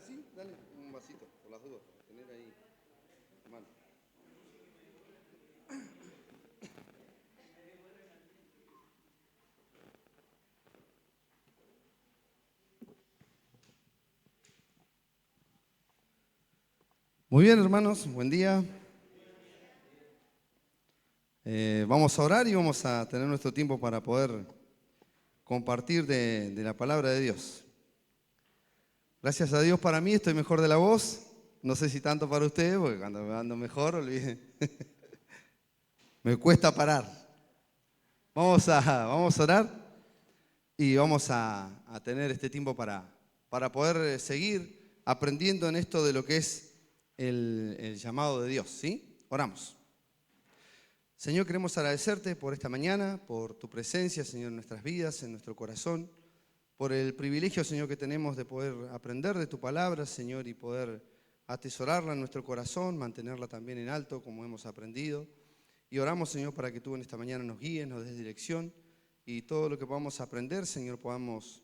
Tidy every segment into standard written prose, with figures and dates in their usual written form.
Sí, dale un vasito, por las dudas, para tener ahí a mano. Muy bien, hermanos, buen día. Vamos a orar y vamos a tener nuestro tiempo para poder compartir de la palabra de Dios. Gracias a Dios para mí estoy mejor de la voz. No sé si tanto para ustedes, porque cuando me ando mejor, olviden, me cuesta parar. Vamos a orar y vamos a tener este tiempo para poder seguir aprendiendo en esto de lo que es el llamado de Dios, ¿sí? Oramos. Señor, queremos agradecerte por esta mañana, por tu presencia, Señor, en nuestras vidas, en nuestro corazón, por el privilegio, Señor, que tenemos de poder aprender de tu palabra, Señor, y poder atesorarla en nuestro corazón, mantenerla también en alto, como hemos aprendido. Y oramos, Señor, para que tú en esta mañana nos guíes, nos des dirección, y todo lo que podamos aprender, Señor, podamos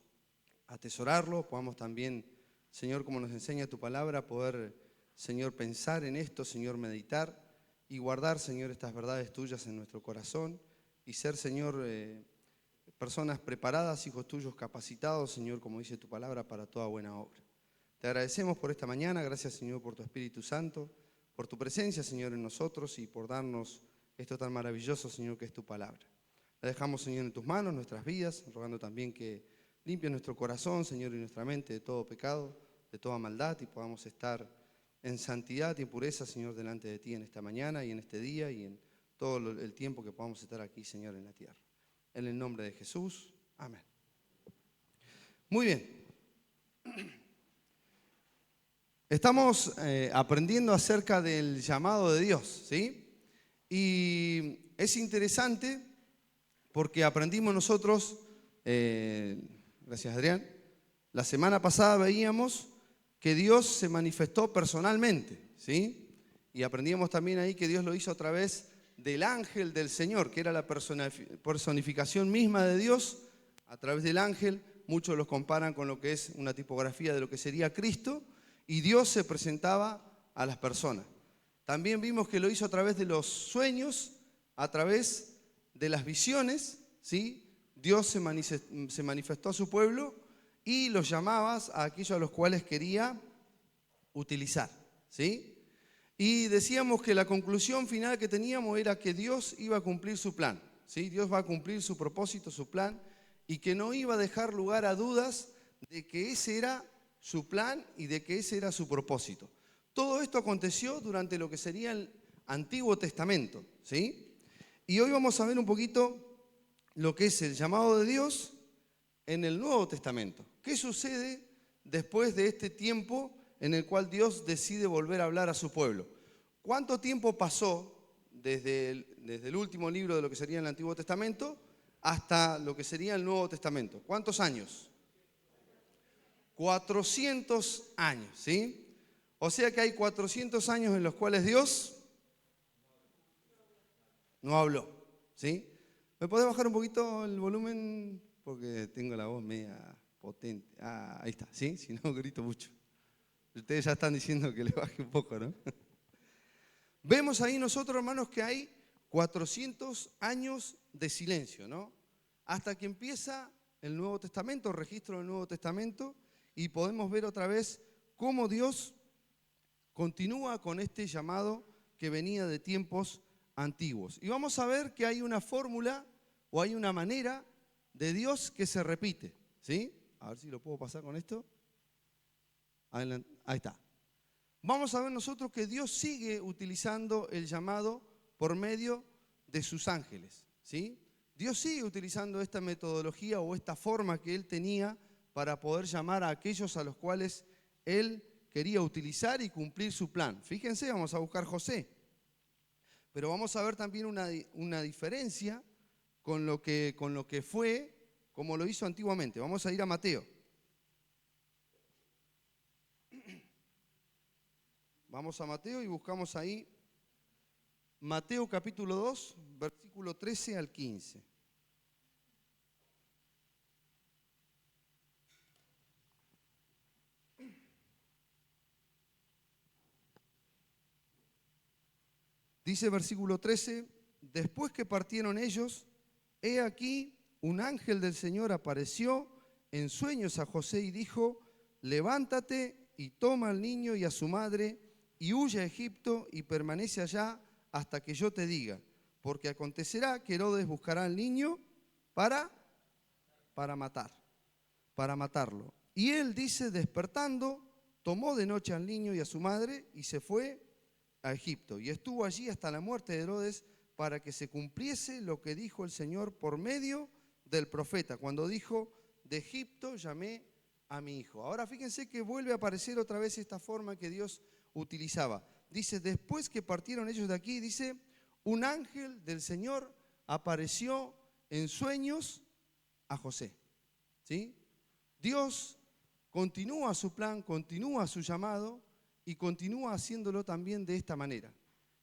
atesorarlo, podamos también, Señor, como nos enseña tu palabra, poder, Señor, pensar en esto, Señor, meditar y guardar, Señor, estas verdades tuyas en nuestro corazón y ser, Señor, personas preparadas, hijos tuyos capacitados, Señor, como dice tu palabra, para toda buena obra. Te agradecemos por esta mañana, gracias, Señor, por tu Espíritu Santo, por tu presencia, Señor, en nosotros y por darnos esto tan maravilloso, Señor, que es tu palabra. La dejamos, Señor, en tus manos, nuestras vidas, rogando también que limpies nuestro corazón, Señor, y nuestra mente de todo pecado, de toda maldad, y podamos estar en santidad y en pureza, Señor, delante de ti en esta mañana y en este día y en todo el tiempo que podamos estar aquí, Señor, en la tierra. En el nombre de Jesús, amén. Muy bien. Estamos aprendiendo acerca del llamado de Dios, ¿sí? Y es interesante porque aprendimos nosotros, gracias Adrián, la semana pasada veíamos que Dios se manifestó personalmente, ¿sí? Y aprendíamos también ahí que Dios lo hizo a través del ángel del Señor, que era la personificación misma de Dios, a través del ángel. Muchos los comparan con lo que es una tipografía de lo que sería Cristo, y Dios se presentaba a las personas. También vimos que lo hizo a través de los sueños, a través de las visiones, ¿sí? Dios se manifestó a su pueblo y los llamaba a aquellos a los cuales quería utilizar, ¿sí? Y decíamos que la conclusión final que teníamos era que Dios iba a cumplir su plan, ¿sí? Dios va a cumplir su propósito, su plan, y que no iba a dejar lugar a dudas de que ese era su plan y de que ese era su propósito. Todo esto aconteció durante lo que sería el Antiguo Testamento, ¿sí? Y hoy vamos a ver un poquito lo que es el llamado de Dios en el Nuevo Testamento. ¿Qué sucede después de este tiempo en el cual Dios decide volver a hablar a su pueblo? ¿Cuánto tiempo pasó desde el último libro de lo que sería el Antiguo Testamento hasta lo que sería el Nuevo Testamento? ¿Cuántos años? 400 años, ¿sí? O sea que hay 400 años en los cuales Dios no habló, ¿sí? ¿Me podés bajar un poquito el volumen? Porque tengo la voz media potente. Ah, ahí está, ¿sí? Si no, grito mucho. Ustedes ya están diciendo que le baje un poco, ¿no? Vemos ahí nosotros, hermanos, que hay 400 años de silencio, ¿no? Hasta que empieza el Nuevo Testamento, registro del Nuevo Testamento, y podemos ver otra vez cómo Dios continúa con este llamado que venía de tiempos antiguos. Y vamos a ver que hay una fórmula o hay una manera de Dios que se repite, ¿sí? A ver si lo puedo pasar con esto. Ahí está. Vamos a ver nosotros que Dios sigue utilizando el llamado por medio de sus ángeles, ¿sí? Dios sigue utilizando esta metodología o esta forma que Él tenía para poder llamar a aquellos a los cuales Él quería utilizar y cumplir su plan. Fíjense, vamos a buscar José. Pero vamos a ver también una diferencia con lo que fue, como lo hizo antiguamente. Vamos a ir a Mateo. Vamos a Mateo y buscamos ahí Mateo capítulo 2, versículo 13 al 15. Dice versículo 13, después que partieron ellos, he aquí un ángel del Señor apareció en sueños a José y dijo, levántate y toma al niño y a su madre y huye a Egipto y permanece allá hasta que yo te diga, porque acontecerá que Herodes buscará al niño para matarlo. Y él dice, despertando, tomó de noche al niño y a su madre y se fue a Egipto. Y estuvo allí hasta la muerte de Herodes para que se cumpliese lo que dijo el Señor por medio del profeta, cuando dijo, de Egipto llamé a mi hijo. Ahora fíjense que vuelve a aparecer otra vez esta forma que Dios utilizaba. Dice, después que partieron ellos de aquí, dice, un ángel del Señor apareció en sueños a José. ¿Sí? Dios continúa su plan, continúa su llamado y continúa haciéndolo también de esta manera.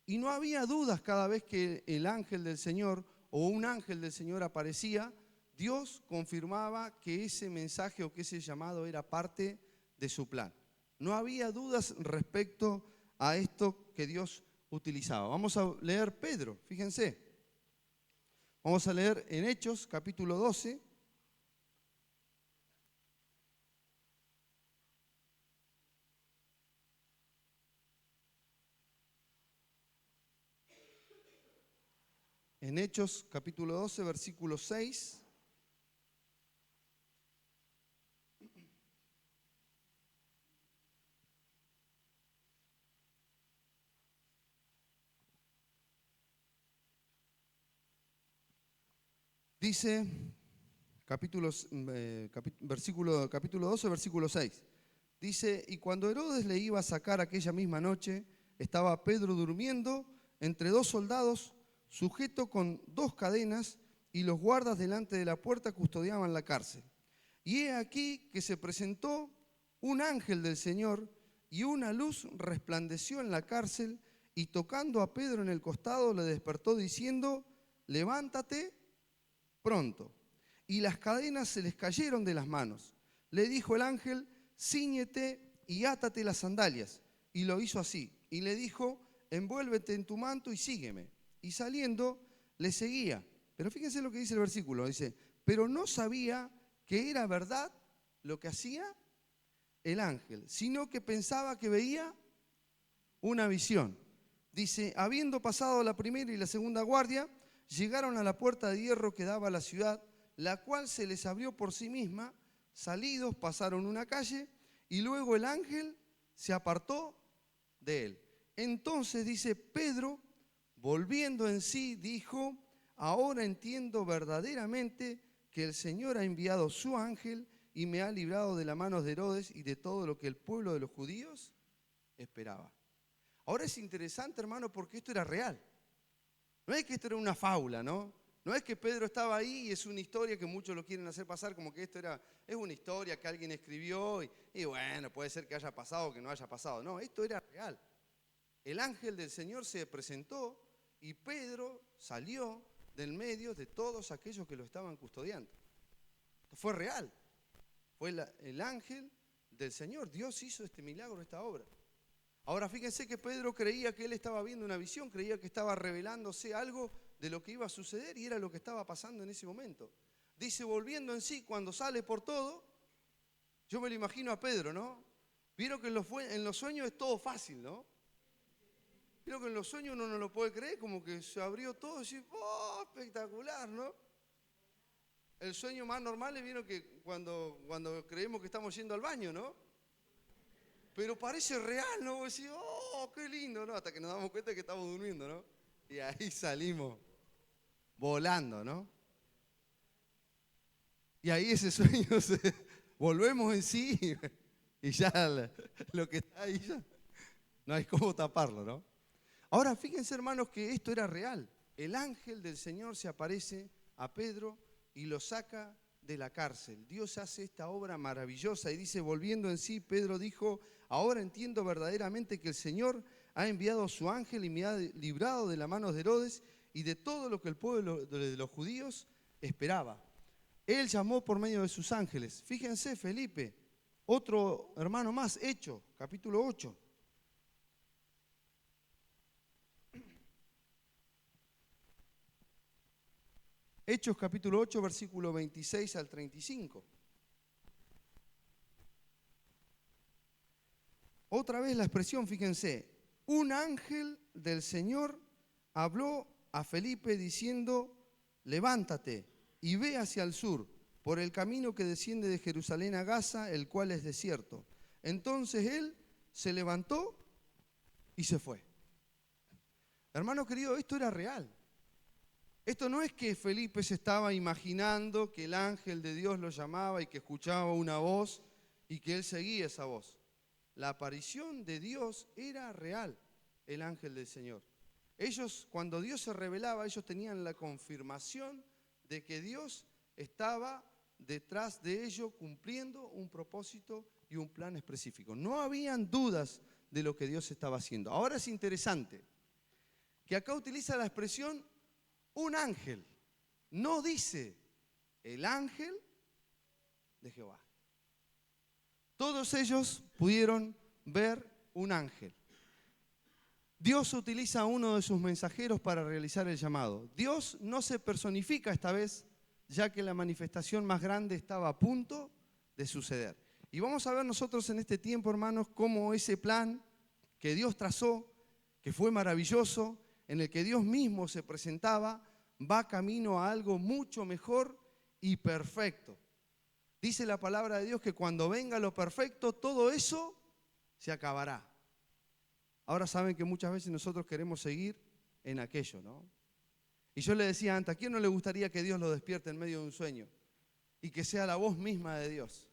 Y no había dudas cada vez que el ángel del Señor o un ángel del Señor aparecía, Dios confirmaba que ese mensaje o que ese llamado era parte de su plan. No había dudas respecto a esto que Dios utilizaba. Vamos a leer Pedro, fíjense. Vamos a leer en Hechos, capítulo 12. En Hechos, capítulo 12, versículo 6. Dice, capítulo 12, versículo 6. Dice, y cuando Herodes le iba a sacar aquella misma noche, estaba Pedro durmiendo entre dos soldados, sujeto con dos cadenas, y los guardas delante de la puerta custodiaban la cárcel. Y he aquí que se presentó un ángel del Señor, y una luz resplandeció en la cárcel, y tocando a Pedro en el costado, le despertó diciendo, levántate pronto. Y las cadenas se les cayeron de las manos. Le dijo el ángel, cíñete y átate las sandalias. Y lo hizo así. Y le dijo, envuélvete en tu manto y sígueme. Y saliendo, le seguía. Pero fíjense lo que dice el versículo. Dice, pero no sabía que era verdad lo que hacía el ángel, sino que pensaba que veía una visión. Dice, habiendo pasado la primera y la segunda guardia, llegaron a la puerta de hierro que daba a la ciudad, la cual se les abrió por sí misma. Salidos pasaron una calle y luego el ángel se apartó de él. Entonces dice Pedro, volviendo en sí, dijo, ahora entiendo verdaderamente que el Señor ha enviado su ángel y me ha librado de la mano de Herodes y de todo lo que el pueblo de los judíos esperaba. Ahora es interesante, hermano, porque esto era real. No es que esto era una fábula, ¿no? No es que Pedro estaba ahí y es una historia que muchos lo quieren hacer pasar como que es una historia que alguien escribió y bueno, puede ser que haya pasado o que no haya pasado. No, esto era real. El ángel del Señor se presentó y Pedro salió del medio de todos aquellos que lo estaban custodiando. Esto fue real. Fue el ángel del Señor. Dios hizo este milagro, esta obra. Ahora fíjense que Pedro creía que él estaba viendo una visión, creía que estaba revelándose algo de lo que iba a suceder y era lo que estaba pasando en ese momento. Dice, volviendo en sí, cuando sale por todo, yo me lo imagino a Pedro, ¿no? Vieron que en los sueños es todo fácil, ¿no? Vieron que en los sueños uno no lo puede creer, como que se abrió todo y dice, ¡oh, espectacular!, ¿no? El sueño más normal es, vieron que cuando creemos que estamos yendo al baño, ¿no? Pero parece real, ¿no? Vos decís, ¡oh, qué lindo!, ¿no? Hasta que nos damos cuenta que estamos durmiendo, ¿no? Y ahí salimos volando, ¿no? Y ahí ese sueño, volvemos en sí y ya lo que está ahí ya no hay cómo taparlo, ¿no? Ahora, fíjense, hermanos, que esto era real. El ángel del Señor se aparece a Pedro y lo saca de la cárcel. Dios hace esta obra maravillosa y dice, volviendo en sí, Pedro dijo, ahora entiendo verdaderamente que el Señor ha enviado a su ángel y me ha librado de la mano de Herodes y de todo lo que el pueblo de los judíos esperaba. Él llamó por medio de sus ángeles. Fíjense, Felipe, otro hermano más, Hechos, capítulo 8. Hechos capítulo 8, versículo 26 al 35. Otra vez la expresión, fíjense, un ángel del Señor habló a Felipe diciendo, levántate y ve hacia el sur, por el camino que desciende de Jerusalén a Gaza, el cual es desierto. Entonces él se levantó y se fue. Hermano querido, esto era real. Esto no es que Felipe se estaba imaginando que el ángel de Dios lo llamaba y que escuchaba una voz y que él seguía esa voz. La aparición de Dios era real, el ángel del Señor. Ellos, cuando Dios se revelaba, ellos tenían la confirmación de que Dios estaba detrás de ellos cumpliendo un propósito y un plan específico. No habían dudas de lo que Dios estaba haciendo. Ahora es interesante que acá utiliza la expresión un ángel. No dice el ángel de Jehová. Todos ellos pudieron ver un ángel. Dios utiliza a uno de sus mensajeros para realizar el llamado. Dios no se personifica esta vez, ya que la manifestación más grande estaba a punto de suceder. Y vamos a ver nosotros en este tiempo, hermanos, cómo ese plan que Dios trazó, que fue maravilloso, en el que Dios mismo se presentaba, va camino a algo mucho mejor y perfecto. Dice la palabra de Dios que cuando venga lo perfecto, todo eso se acabará. Ahora saben que muchas veces nosotros queremos seguir en aquello, ¿no? Y yo le decía antes, ¿a quién no le gustaría que Dios lo despierte en medio de un sueño? Y que sea la voz misma de Dios.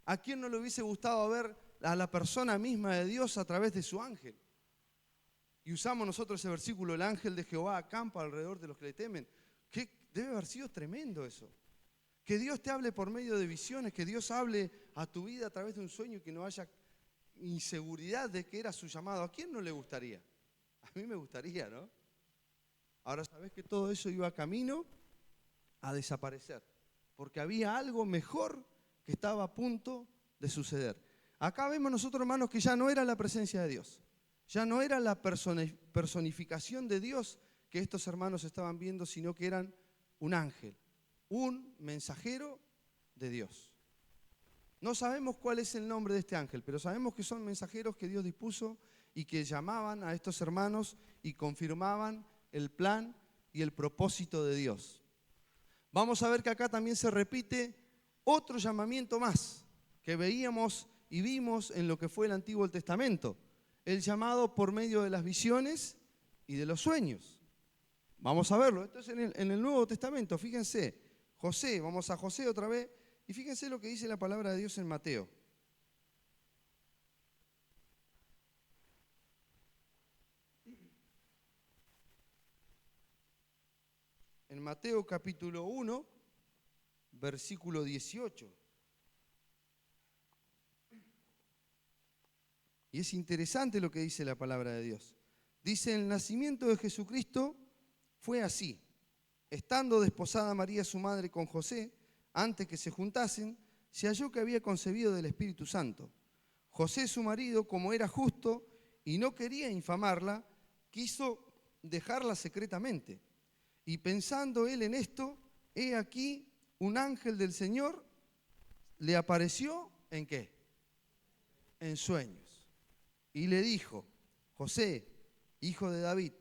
¿A quién no le hubiese gustado ver a la persona misma de Dios a través de su ángel? Y usamos nosotros ese versículo, el ángel de Jehová acampa alrededor de los que le temen. ¿Qué? Debe haber sido tremendo eso. Que Dios te hable por medio de visiones, que Dios hable a tu vida a través de un sueño y que no haya inseguridad de que era su llamado. ¿A quién no le gustaría? A mí me gustaría, ¿no? Ahora sabés que todo eso iba camino a desaparecer, porque había algo mejor que estaba a punto de suceder. Acá vemos nosotros, hermanos, que ya no era la presencia de Dios, ya no era la personificación de Dios que estos hermanos estaban viendo, sino que eran un ángel, un mensajero de Dios. No sabemos cuál es el nombre de este ángel, pero sabemos que son mensajeros que Dios dispuso y que llamaban a estos hermanos y confirmaban el plan y el propósito de Dios. Vamos a ver que acá también se repite otro llamamiento más que veíamos y vimos en lo que fue el Antiguo Testamento, el llamado por medio de las visiones y de los sueños. Vamos a verlo. Esto es en el Nuevo Testamento. Fíjense, José, vamos a José otra vez, y fíjense lo que dice la palabra de Dios en Mateo. En Mateo capítulo 1, versículo 18. Y es interesante lo que dice la palabra de Dios. Dice, el nacimiento de Jesucristo fue así. Estando desposada María su madre con José, antes que se juntasen, se halló que había concebido del Espíritu Santo. José su marido, como era justo y no quería infamarla, quiso dejarla secretamente. Y pensando él en esto, he aquí un ángel del Señor le apareció, ¿en qué? En sueños. Y le dijo, José, hijo de David,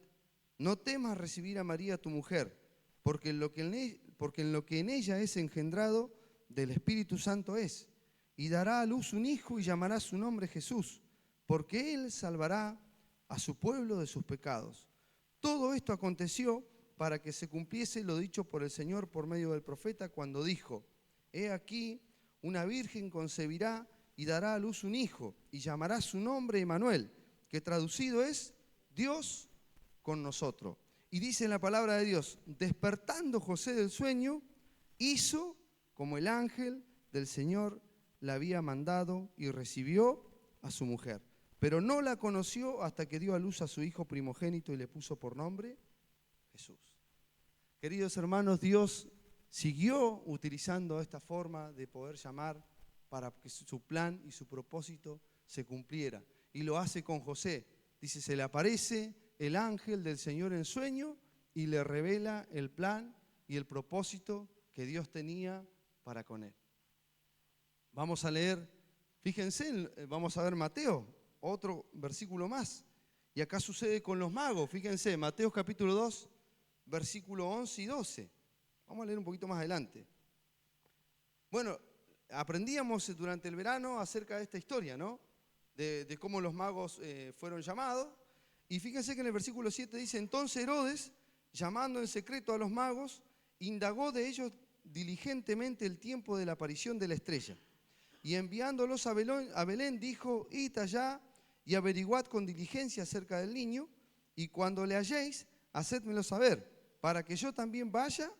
no temas recibir a María tu mujer, porque en lo que en ella es engendrado del Espíritu Santo es, y dará a luz un hijo y llamará su nombre Jesús, porque él salvará a su pueblo de sus pecados. Todo esto aconteció para que se cumpliese lo dicho por el Señor por medio del profeta cuando dijo, he aquí, una virgen concebirá y dará a luz un hijo, y llamará su nombre Emmanuel, que traducido es Dios con nosotros. Y dice en la palabra de Dios, despertando José del sueño, hizo como el ángel del Señor le había mandado y recibió a su mujer. Pero no la conoció hasta que dio a luz a su hijo primogénito y le puso por nombre Jesús. Queridos hermanos, Dios siguió utilizando esta forma de poder llamar para que su plan y su propósito se cumpliera. Y lo hace con José. Dice, se le aparece el ángel del Señor en sueño y le revela el plan y el propósito que Dios tenía para con él. Vamos a leer, fíjense, vamos a ver Mateo, otro versículo más. Y acá sucede con los magos, fíjense, Mateo capítulo 2, versículo 11 y 12. Vamos a leer un poquito más adelante. Bueno, aprendíamos durante el verano acerca de esta historia, ¿no? De cómo los magos fueron llamados. Y fíjense que en el versículo 7 dice, entonces Herodes, llamando en secreto a los magos, indagó de ellos diligentemente el tiempo de la aparición de la estrella. Y enviándolos a Belén, dijo, id allá y averiguad con diligencia acerca del niño, y cuando le halléis, hacedmelo saber, para que yo también vaya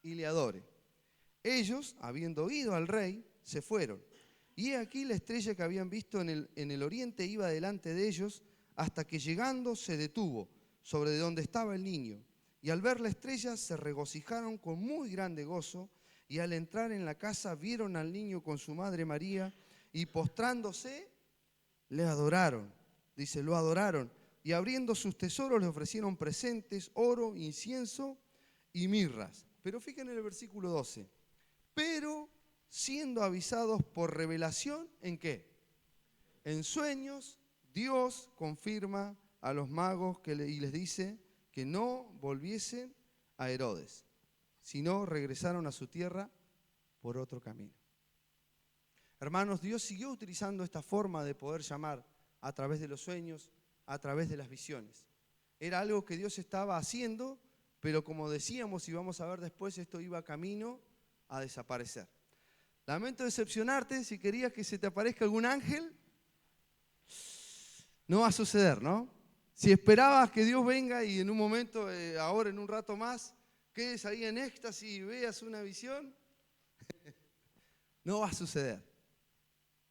y le adore. Ellos, habiendo oído al rey, se fueron. Y he aquí la estrella que habían visto en el oriente iba delante de ellos, hasta que llegando se detuvo sobre donde estaba el niño. Y al ver la estrella se regocijaron con muy grande gozo, y al entrar en la casa vieron al niño con su madre María, y postrándose le adoraron. Dice, lo adoraron. Y abriendo sus tesoros le ofrecieron presentes, oro, incienso y mirras. Pero fíjense en el versículo 12. Pero siendo avisados por revelación, ¿en qué? En sueños, Dios confirma a los magos y les dice que no volviesen a Herodes, sino regresaron a su tierra por otro camino. Hermanos, Dios siguió utilizando esta forma de poder llamar a través de los sueños, a través de las visiones. Era algo que Dios estaba haciendo, pero como decíamos y vamos a ver después, esto iba camino a desaparecer. Lamento decepcionarte, si querías que se te aparezca algún ángel, no va a suceder, ¿no? Si esperabas que Dios venga y en un momento, ahora en un rato más, quedes ahí en éxtasis y veas una visión, no va a suceder.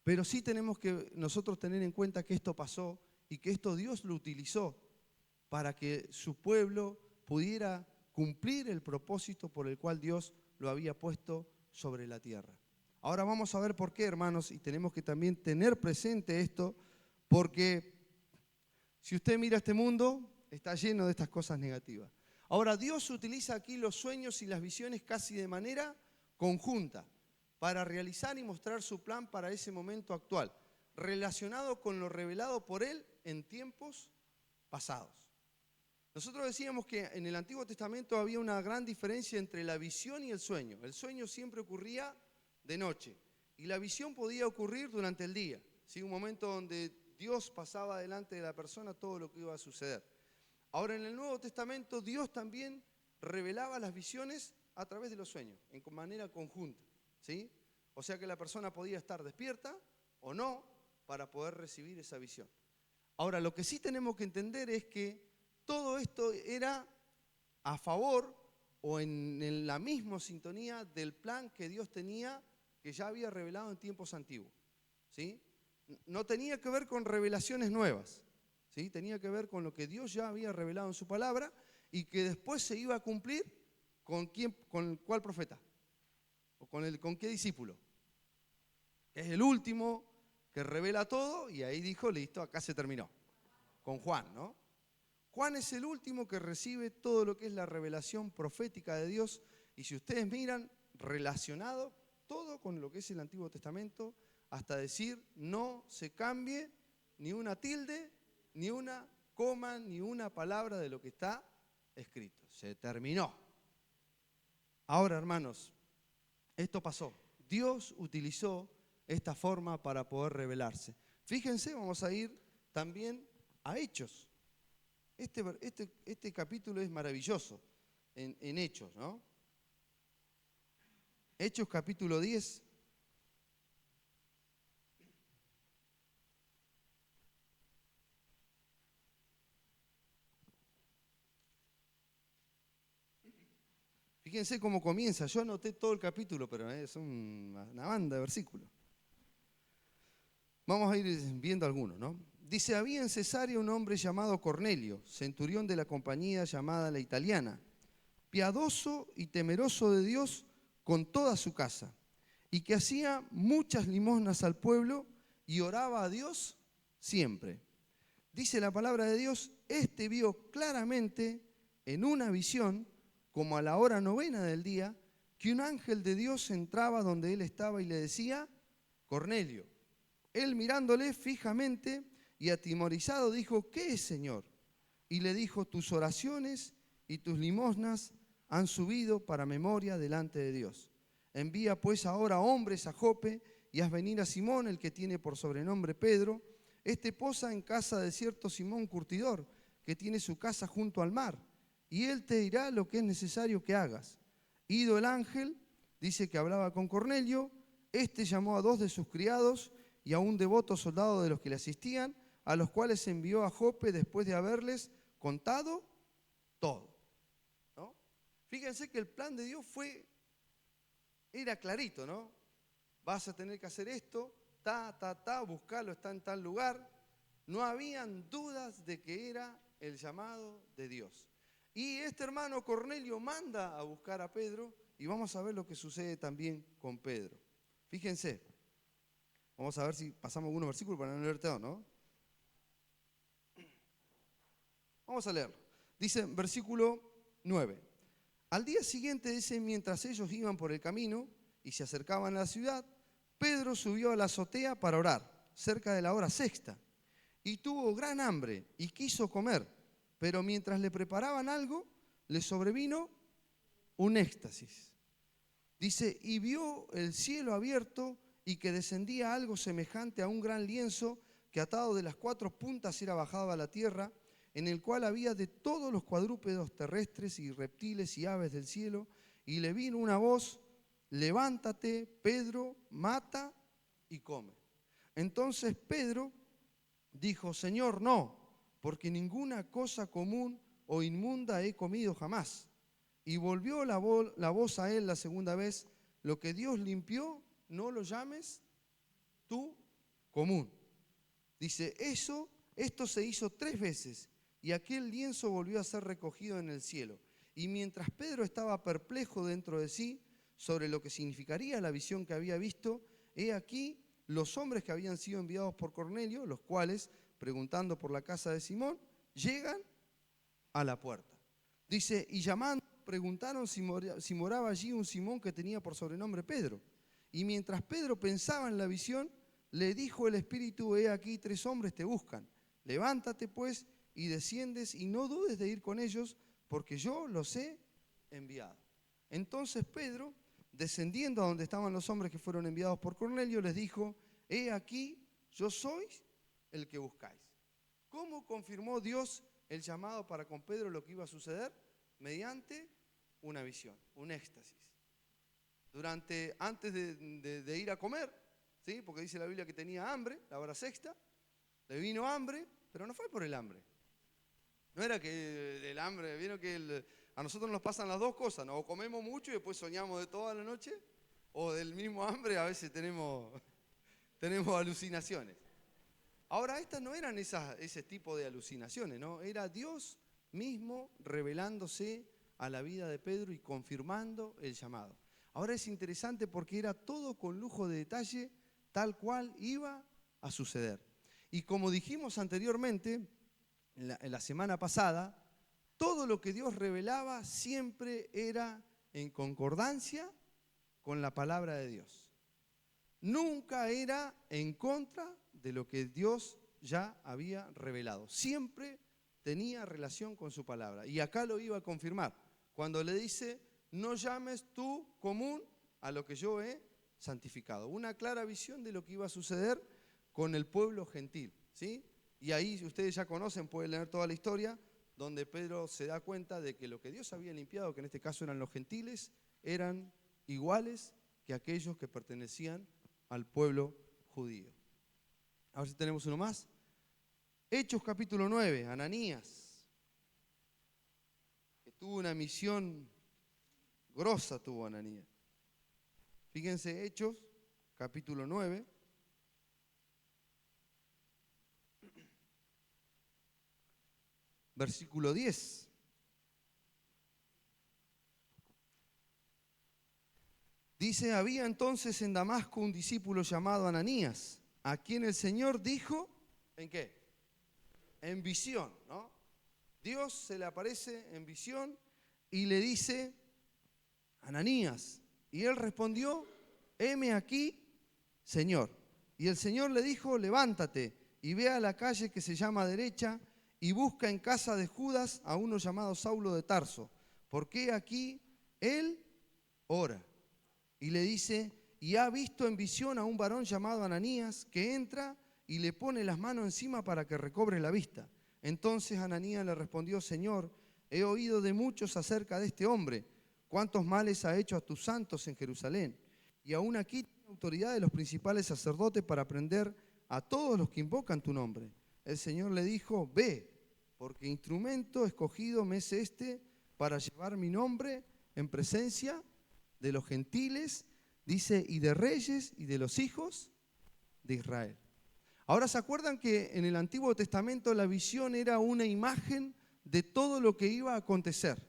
Pero sí tenemos que nosotros tener en cuenta que esto pasó y que esto Dios lo utilizó para que su pueblo pudiera cumplir el propósito por el cual Dios lo había puesto sobre la tierra. Ahora vamos a ver por qué, hermanos, y tenemos que también tener presente esto, porque si usted mira este mundo, está lleno de estas cosas negativas. Ahora, Dios utiliza aquí los sueños y las visiones casi de manera conjunta para realizar y mostrar su plan para ese momento actual, relacionado con lo revelado por Él en tiempos pasados. Nosotros decíamos que en el Antiguo Testamento había una gran diferencia entre la visión y el sueño. El sueño siempre ocurría de noche y la visión podía ocurrir durante el día, ¿sí? Un momento donde Dios pasaba delante de la persona todo lo que iba a suceder. Ahora en el Nuevo Testamento Dios también revelaba las visiones a través de los sueños, en manera conjunta, ¿sí? O sea que la persona podía estar despierta o no para poder recibir esa visión. Ahora lo que sí tenemos que entender es que todo esto era a favor o en la misma sintonía del plan que Dios tenía, que ya había revelado en tiempos antiguos, ¿sí? No tenía que ver con revelaciones nuevas, ¿sí? Tenía que ver con lo que Dios ya había revelado en su palabra y que después se iba a cumplir con cuál profeta o con qué discípulo. Es el último que revela todo y ahí dijo, listo, acá se terminó. Con Juan, ¿no? Juan es el último que recibe todo lo que es la revelación profética de Dios y si ustedes miran, relacionado todo con lo que es el Antiguo Testamento, hasta decir no se cambie ni una tilde, ni una coma, ni una palabra de lo que está escrito. Se terminó. Ahora, hermanos, esto pasó. Dios utilizó esta forma para poder revelarse. Fíjense, vamos a ir también a Hechos. Este capítulo es maravilloso en Hechos, ¿no? Hechos capítulo 10. Fíjense cómo comienza. Yo anoté todo el capítulo, pero es una banda de versículos. Vamos a ir viendo algunos, ¿no? Dice, había en Cesarea un hombre llamado Cornelio, centurión de la compañía llamada La Italiana, piadoso y temeroso de Dios con toda su casa, y que hacía muchas limosnas al pueblo y oraba a Dios siempre. Dice la palabra de Dios, este vio claramente en una visión como a la hora 9 del día, que un ángel de Dios entraba donde él estaba y le decía, Cornelio. Él mirándole fijamente y atemorizado dijo, ¿qué es, Señor? Y le dijo, tus oraciones y tus limosnas han subido para memoria delante de Dios. Envía pues ahora hombres a Jope y haz venir a Simón, el que tiene por sobrenombre Pedro. Este posa en casa de cierto Simón curtidor, que tiene su casa junto al mar, y él te dirá lo que es necesario que hagas. Ido el ángel, dice que hablaba con Cornelio, este llamó a 2 de sus criados y a un devoto soldado de los que le asistían, a los cuales envió a Jope después de haberles contado todo, ¿no? Fíjense que el plan de Dios era clarito, ¿no? Vas a tener que hacer esto, buscarlo, está en tal lugar. No habían dudas de que era el llamado de Dios. Y este hermano Cornelio manda a buscar a Pedro y vamos a ver lo que sucede también con Pedro. Fíjense, vamos a ver si pasamos algunos versículos para no leer todo, ¿no? Vamos a leerlo. Dice, versículo 9. Al día siguiente, dice, mientras ellos iban por el camino y se acercaban a la ciudad, Pedro subió a la azotea para orar, cerca de la hora 6, y tuvo gran hambre y quiso comer, pero mientras le preparaban algo, le sobrevino un éxtasis. Dice, y vio el cielo abierto y que descendía algo semejante a un gran lienzo que atado de las 4 puntas era bajado a la tierra, en el cual había de todos los cuadrúpedos terrestres y reptiles y aves del cielo, y le vino una voz, levántate, Pedro, mata y come. Entonces Pedro dijo, Señor, no, porque ninguna cosa común o inmunda he comido jamás. Y volvió la voz a él la segunda vez, lo que Dios limpió, no lo llames tú común. Dice, esto se hizo 3 veces, y aquel lienzo volvió a ser recogido en el cielo. Y mientras Pedro estaba perplejo dentro de sí sobre lo que significaría la visión que había visto, he aquí los hombres que habían sido enviados por Cornelio, los cuales, preguntando por la casa de Simón, llegan a la puerta. Dice, y llamando, preguntaron si moraba allí un Simón que tenía por sobrenombre Pedro. Y mientras Pedro pensaba en la visión, le dijo el Espíritu, he aquí 3 hombres te buscan. Levántate pues y desciendes y no dudes de ir con ellos, porque yo los he enviado. Entonces Pedro, descendiendo a donde estaban los hombres que fueron enviados por Cornelio, les dijo, he aquí, yo soy el que buscáis. ¿Cómo confirmó Dios el llamado para con Pedro lo que iba a suceder? Mediante una visión, un éxtasis. Antes de ir a comer, ¿sí? Porque dice la Biblia que tenía hambre, la hora 6, le vino hambre, pero no fue por el hambre. No era que el hambre, vieron que a nosotros nos pasan las 2 cosas, ¿no? O comemos mucho y después soñamos de toda la noche, o del mismo hambre a veces tenemos alucinaciones. Ahora, estas no eran ese tipo de alucinaciones, ¿no? Era Dios mismo revelándose a la vida de Pedro y confirmando el llamado. Ahora es interesante porque era todo con lujo de detalle, tal cual iba a suceder. Y como dijimos anteriormente, en la semana pasada, todo lo que Dios revelaba siempre era en concordancia con la palabra de Dios. Nunca era en contra de lo que Dios ya había revelado. Siempre tenía relación con su palabra. Y acá lo iba a confirmar. Cuando le dice, no llames tú común a lo que yo he santificado. Una clara visión de lo que iba a suceder con el pueblo gentil, ¿sí? Y ahí ustedes ya conocen, pueden leer toda la historia, donde Pedro se da cuenta de que lo que Dios había limpiado, que en este caso eran los gentiles, eran iguales que aquellos que pertenecían al pueblo judío. A ver si tenemos uno más. Hechos capítulo 9, Ananías, que tuvo una misión grosa, tuvo Ananías. Fíjense, Hechos capítulo 9. Versículo 10. Dice, había entonces en Damasco un discípulo llamado Ananías, a quien el Señor dijo, ¿en qué? En visión, ¿no? Dios se le aparece en visión y le dice, Ananías. Y él respondió, heme aquí, Señor. Y el Señor le dijo, levántate y ve a la calle que se llama Derecha y busca en casa de Judas a uno llamado Saulo de Tarso, porque aquí él ora. Y le dice, y ha visto en visión a un varón llamado Ananías que entra y le pone las manos encima para que recobre la vista. Entonces Ananías le respondió, Señor, he oído de muchos acerca de este hombre, cuántos males ha hecho a tus santos en Jerusalén. Y aún aquí tiene autoridad de los principales sacerdotes para prender a todos los que invocan tu nombre. El Señor le dijo, ve, porque instrumento escogido me es este para llevar mi nombre en presencia de los gentiles, dice, y de reyes y de los hijos de Israel. Ahora, ¿se acuerdan que en el Antiguo Testamento la visión era una imagen de todo lo que iba a acontecer?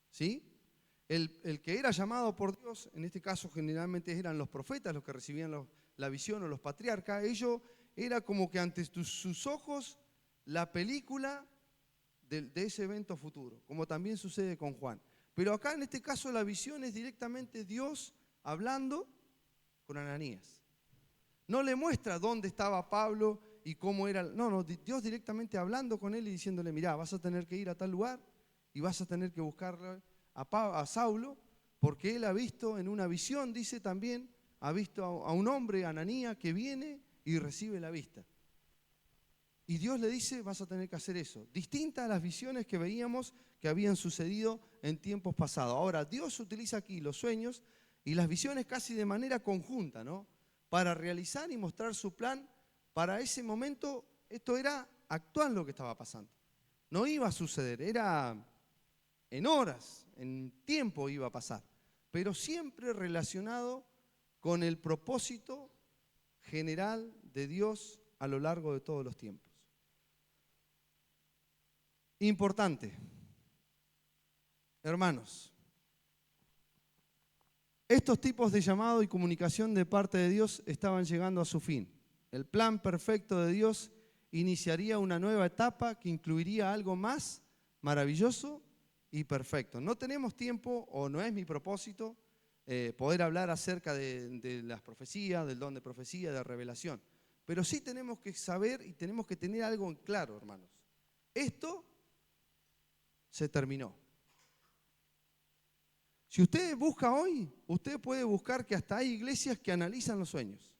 ¿Sí? El que era llamado por Dios, en este caso generalmente eran los profetas los que recibían la visión, o los patriarcas. Ellos era como que ante sus ojos la película de ese evento futuro, como también sucede con Juan. Pero acá en este caso la visión es directamente Dios hablando con Ananías. No le muestra dónde estaba Pablo y cómo era. No, Dios directamente hablando con él y diciéndole, mirá, vas a tener que ir a tal lugar y vas a tener que buscarle a Saulo, porque él ha visto en una visión, dice también, ha visto a un hombre, Ananías, que viene y recibe la vista. Y Dios le dice, vas a tener que hacer eso. Distinta a las visiones que veíamos que habían sucedido en tiempos pasados. Ahora, Dios utiliza aquí los sueños y las visiones casi de manera conjunta, ¿no? Para realizar y mostrar su plan para ese momento. Esto era actual lo que estaba pasando. No iba a suceder, era en horas, en tiempo iba a pasar. Pero siempre relacionado con el propósito general de Dios a lo largo de todos los tiempos. Importante, hermanos, estos tipos de llamado y comunicación de parte de Dios estaban llegando a su fin. El plan perfecto de Dios iniciaría una nueva etapa que incluiría algo más maravilloso y perfecto. No tenemos tiempo, o no es mi propósito, poder hablar acerca de las profecías, del don de profecía, de revelación. Pero sí tenemos que saber y tenemos que tener algo en claro, hermanos. Esto se terminó. Si usted busca hoy, usted puede buscar que hasta hay iglesias que analizan los sueños.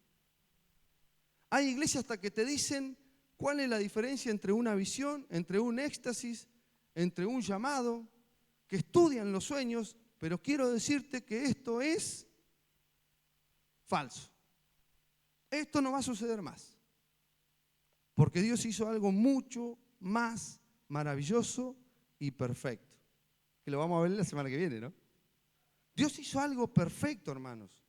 Hay iglesias hasta que te dicen cuál es la diferencia entre una visión, entre un éxtasis, entre un llamado, que estudian los sueños, pero quiero decirte que esto es falso. Esto no va a suceder más. Porque Dios hizo algo mucho más maravilloso y perfecto. Que lo vamos a ver la semana que viene, ¿no? Dios hizo algo perfecto, hermanos.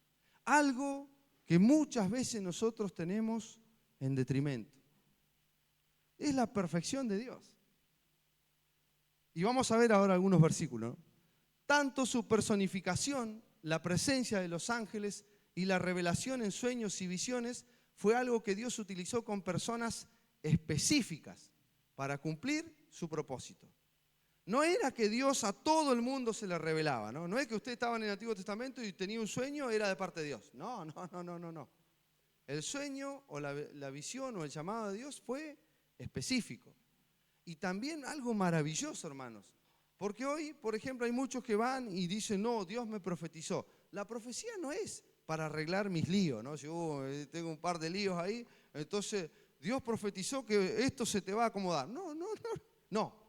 Algo que muchas veces nosotros tenemos en detrimento. Es la perfección de Dios. Y vamos a ver ahora algunos versículos, ¿no? Tanto su personificación, la presencia de los ángeles y la revelación en sueños y visiones fue algo que Dios utilizó con personas específicas para cumplir su propósito. No era que Dios a todo el mundo se le revelaba, ¿no? No es que usted estaba en el Antiguo Testamento y tenía un sueño, era de parte de Dios. No. El sueño o la visión o el llamado de Dios fue específico. Y también algo maravilloso, hermanos. Porque hoy, por ejemplo, hay muchos que van y dicen, no, Dios me profetizó. La profecía no es para arreglar mis líos, ¿no? Si tengo un par de líos ahí, entonces Dios profetizó que esto se te va a acomodar. No.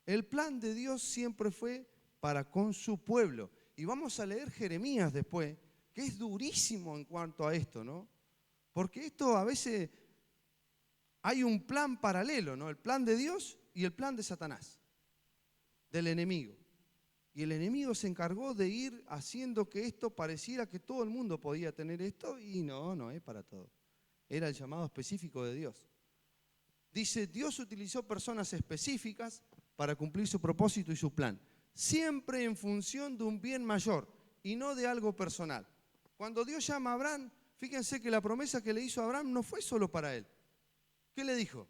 El plan de Dios siempre fue para con su pueblo. Y vamos a leer Jeremías después, que es durísimo en cuanto a esto, ¿no? Porque esto a veces hay un plan paralelo, ¿no? El plan de Dios y el plan de Satanás, del enemigo. Y el enemigo se encargó de ir haciendo que esto pareciera que todo el mundo podía tener esto, y no es para todo. Era el llamado específico de Dios. Dice, Dios utilizó personas específicas para cumplir su propósito y su plan, siempre en función de un bien mayor y no de algo personal. Cuando Dios llama a Abraham, fíjense que la promesa que le hizo a Abraham no fue solo para él. ¿Qué le dijo?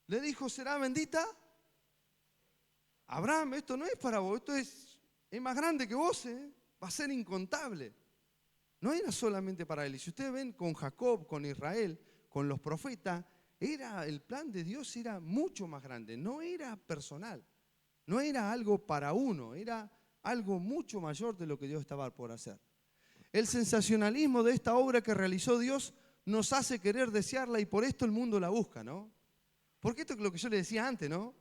Le dijo, será bendita Abraham, esto no es para vos, esto es más grande que vos, va a ser incontable. No era solamente para él. Y si ustedes ven con Jacob, con Israel, con los profetas, el plan de Dios era mucho más grande, no era personal, no era algo para uno, era algo mucho mayor de lo que Dios estaba por hacer. El sensacionalismo de esta obra que realizó Dios nos hace querer desearla y por esto el mundo la busca, ¿no? Porque esto es lo que yo le decía antes, ¿no?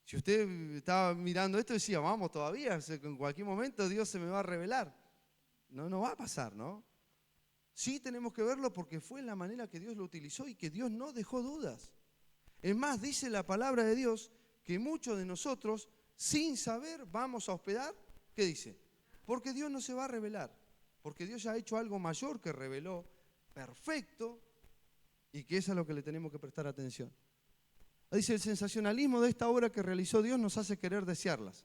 Si usted estaba mirando esto, decía, vamos todavía, en cualquier momento Dios se me va a revelar. No va a pasar, ¿no? Sí tenemos que verlo porque fue la manera que Dios lo utilizó y que Dios no dejó dudas. Es más, dice la palabra de Dios que muchos de nosotros, sin saber, vamos a hospedar, ¿qué dice? Porque Dios no se va a revelar, porque Dios ya ha hecho algo mayor que reveló, perfecto, y que es a lo que le tenemos que prestar atención. Dice, el sensacionalismo de esta obra que realizó Dios nos hace querer desearlas.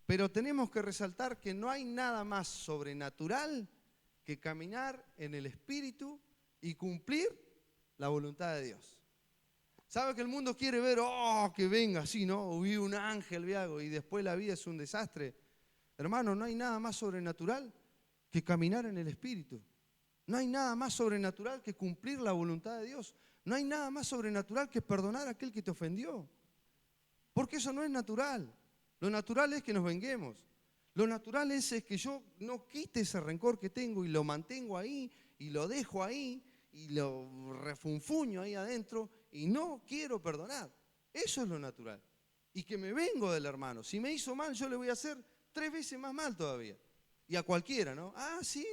Pero tenemos que resaltar que no hay nada más sobrenatural que caminar en el Espíritu y cumplir la voluntad de Dios. ¿Sabe que el mundo quiere ver, que venga así, ¿no? Vi un ángel, vi algo, y después la vida es un desastre? Hermano, no hay nada más sobrenatural que caminar en el Espíritu. No hay nada más sobrenatural que cumplir la voluntad de Dios. No hay nada más sobrenatural que perdonar a aquel que te ofendió. Porque eso no es natural. Lo natural es que nos venguemos. Lo natural es que yo no quite ese rencor que tengo y lo mantengo ahí y lo dejo ahí y lo refunfuño ahí adentro y no quiero perdonar. Eso es lo natural. Y que me vengo del hermano. Si me hizo mal, yo le voy a hacer 3 veces más mal todavía. Y a cualquiera, ¿no? Ah, sí,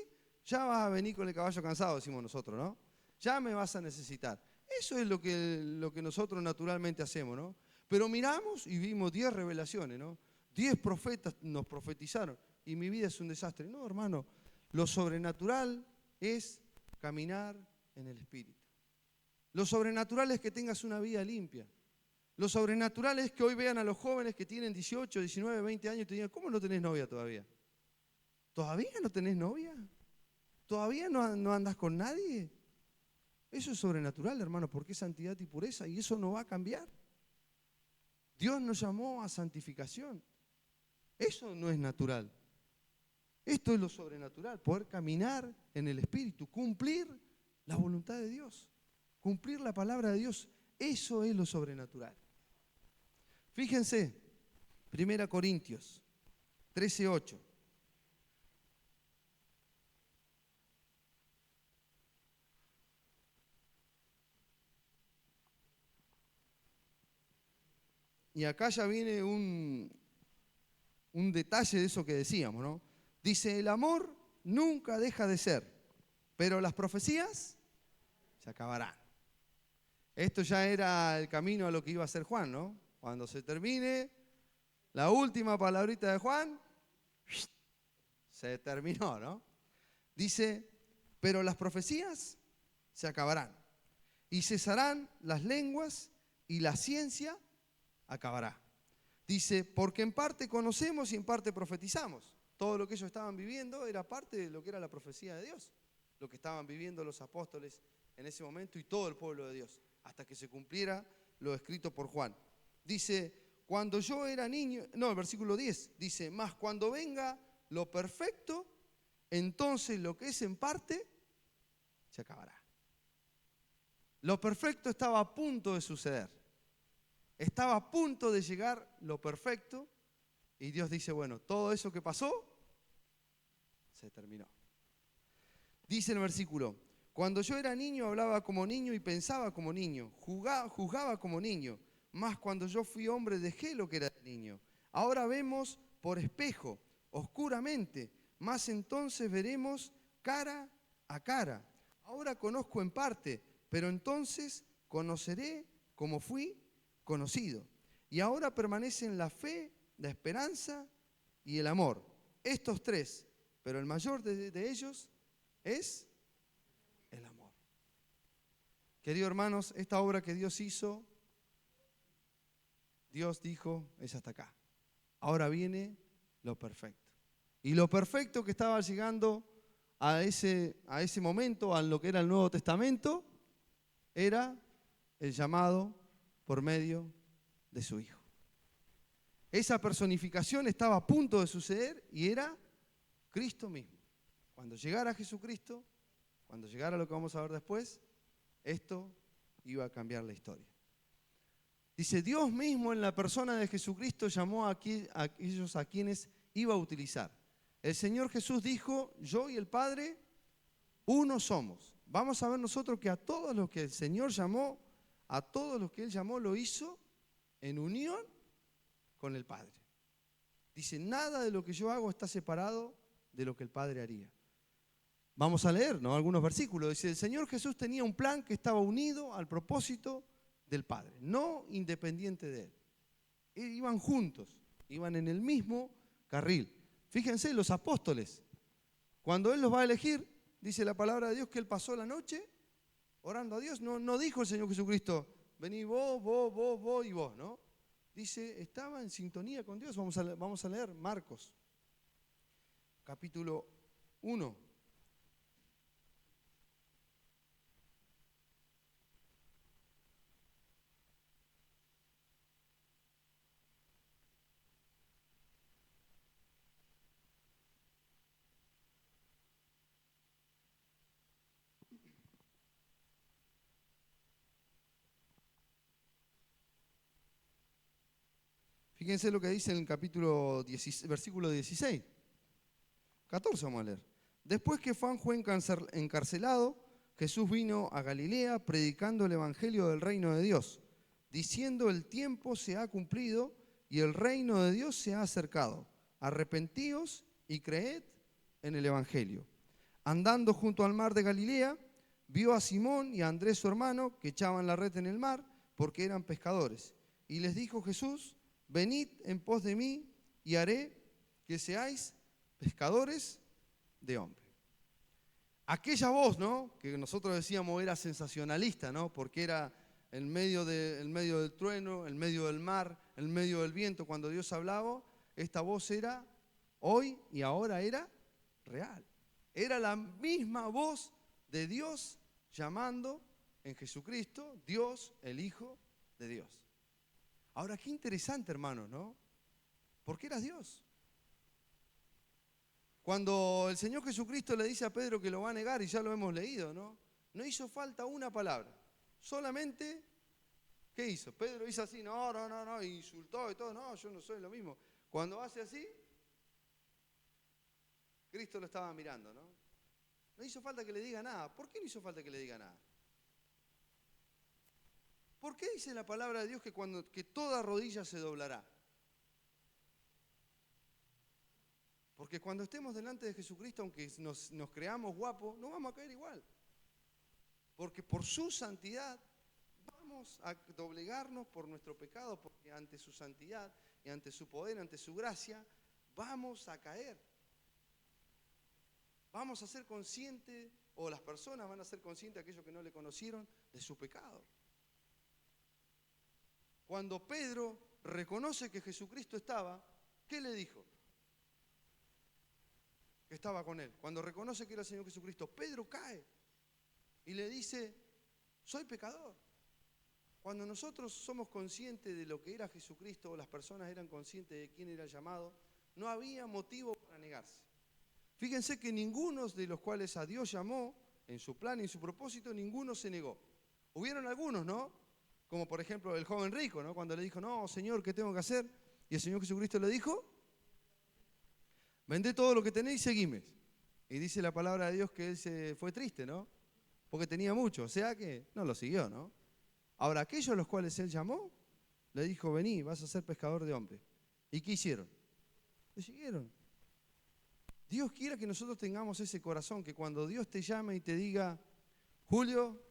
ya vas a venir con el caballo cansado, decimos nosotros, ¿no? Ya me vas a necesitar. Eso es lo que nosotros naturalmente hacemos, ¿no? Pero miramos y vimos 10 revelaciones, ¿no? 10 profetas nos profetizaron y mi vida es un desastre. No, hermano, lo sobrenatural es caminar en el Espíritu. Lo sobrenatural es que tengas una vida limpia. Lo sobrenatural es que hoy vean a los jóvenes que tienen 18, 19, 20 años y te digan, ¿cómo no tenés novia todavía? ¿Todavía no tenés novia? ¿Todavía no andás con nadie? Eso es sobrenatural, hermano, porque es santidad y pureza y eso no va a cambiar. Dios nos llamó a santificación. Eso no es natural. Esto es lo sobrenatural, poder caminar en el Espíritu, cumplir la voluntad de Dios, cumplir la palabra de Dios. Eso es lo sobrenatural. Fíjense, 1 Corintios 13:8. Y acá ya viene un detalle de eso que decíamos, ¿no? Dice, el amor nunca deja de ser, pero las profecías se acabarán. Esto ya era el camino a lo que iba a hacer Juan, ¿no? Cuando se termine la última palabrita de Juan, se terminó, ¿no? Dice, pero las profecías se acabarán y cesarán las lenguas y la ciencia acabará. Dice, porque en parte conocemos y en parte profetizamos. Todo lo que ellos estaban viviendo era parte de lo que era la profecía de Dios. Lo que estaban viviendo los apóstoles en ese momento y todo el pueblo de Dios. Hasta que se cumpliera lo escrito por Juan. Dice, cuando yo era niño, no, el versículo 10, dice, mas cuando venga lo perfecto, entonces lo que es en parte se acabará. Lo perfecto estaba a punto de suceder. Estaba a punto de llegar lo perfecto y Dios dice, bueno, todo eso que pasó, se terminó. Dice el versículo, cuando yo era niño hablaba como niño y pensaba como niño, juzgaba como niño, mas cuando yo fui hombre dejé lo que era de niño. Ahora vemos por espejo, oscuramente, mas entonces veremos cara a cara. Ahora conozco en parte, pero entonces conoceré como fui conocido. Y ahora permanecen la fe, la esperanza y el amor. Estos 3, pero el mayor de ellos es el amor. Queridos hermanos, esta obra que Dios hizo, Dios dijo, es hasta acá. Ahora viene lo perfecto. Y lo perfecto que estaba llegando a ese momento, a lo que era el Nuevo Testamento, era el llamado por medio de su Hijo. Esa personificación estaba a punto de suceder y era Cristo mismo. Cuando llegara Jesucristo, cuando llegara lo que vamos a ver después, esto iba a cambiar la historia. Dice, Dios mismo en la persona de Jesucristo llamó a aquellos a quienes iba a utilizar. El Señor Jesús dijo, yo y el Padre, uno somos. Vamos a ver nosotros que a todos los que el Señor llamó, a todos los que Él llamó, lo hizo en unión con el Padre. Dice, nada de lo que yo hago está separado de lo que el Padre haría. Vamos a leer, ¿no?, algunos versículos. Dice, el Señor Jesús tenía un plan que estaba unido al propósito del Padre, no independiente de Él. Iban juntos, iban en el mismo carril. Fíjense, los apóstoles, cuando Él los va a elegir, dice la palabra de Dios que Él pasó la noche orando a Dios. No dijo el Señor Jesucristo, vení vos y vos, ¿no? Dice, estaba en sintonía con Dios. Vamos a leer Marcos, capítulo 1. Fíjense lo que dice en el capítulo 16, versículo 16. 14 vamos a leer. Después que Juan fue encarcelado, Jesús vino a Galilea predicando el evangelio del reino de Dios, diciendo, el tiempo se ha cumplido y el reino de Dios se ha acercado. Arrepentíos y creed en el evangelio. Andando junto al mar de Galilea, vio a Simón y a Andrés su hermano que echaban la red en el mar porque eran pescadores. Y les dijo Jesús, venid en pos de mí y haré que seáis pescadores de hombres. Aquella voz, ¿no?, que nosotros decíamos era sensacionalista, ¿no?, porque era en medio del trueno, en medio del mar, en medio del viento, cuando Dios hablaba, esta voz era hoy y ahora era real. Era la misma voz de Dios llamando en Jesucristo, Dios, el Hijo de Dios. Ahora, qué interesante, hermanos, ¿no? Porque eras Dios. Cuando el Señor Jesucristo le dice a Pedro que lo va a negar, y ya lo hemos leído, ¿no? No hizo falta una palabra. Solamente, ¿qué hizo? Pedro hizo así, no, insultó y todo, no, yo no soy lo mismo. Cuando hace así, Cristo lo estaba mirando, ¿no? No hizo falta que le diga nada. ¿Por qué no hizo falta que le diga nada? ¿Por qué dice la palabra de Dios que toda rodilla se doblará? Porque cuando estemos delante de Jesucristo, aunque nos creamos guapos, no vamos a caer igual. Porque por su santidad vamos a doblegarnos por nuestro pecado, porque ante su santidad y ante su poder, ante su gracia, vamos a caer. Vamos a ser conscientes, o las personas van a ser conscientes, aquellos que no le conocieron, de su pecado. Cuando Pedro reconoce que Jesucristo estaba, ¿qué le dijo? Que estaba con él. Cuando reconoce que era el Señor Jesucristo, Pedro cae y le dice, soy pecador. Cuando nosotros somos conscientes de lo que era Jesucristo, o las personas eran conscientes de quién era el llamado, no había motivo para negarse. Fíjense que ninguno de los cuales a Dios llamó, en su plan y en su propósito, ninguno se negó. Hubieron algunos, ¿no? Como por ejemplo el joven rico, ¿no? Cuando le dijo, no, Señor, ¿qué tengo que hacer? Y el Señor Jesucristo le dijo, vendé todo lo que tenéis y seguime. Y dice la palabra de Dios que él se fue triste, ¿no? Porque tenía mucho, o sea que no lo siguió, ¿no? Ahora, aquellos a los cuales él llamó, le dijo, vení, vas a ser pescador de hombres. ¿Y qué hicieron? Le siguieron. Dios quiere que nosotros tengamos ese corazón, que cuando Dios te llame y te diga, Julio,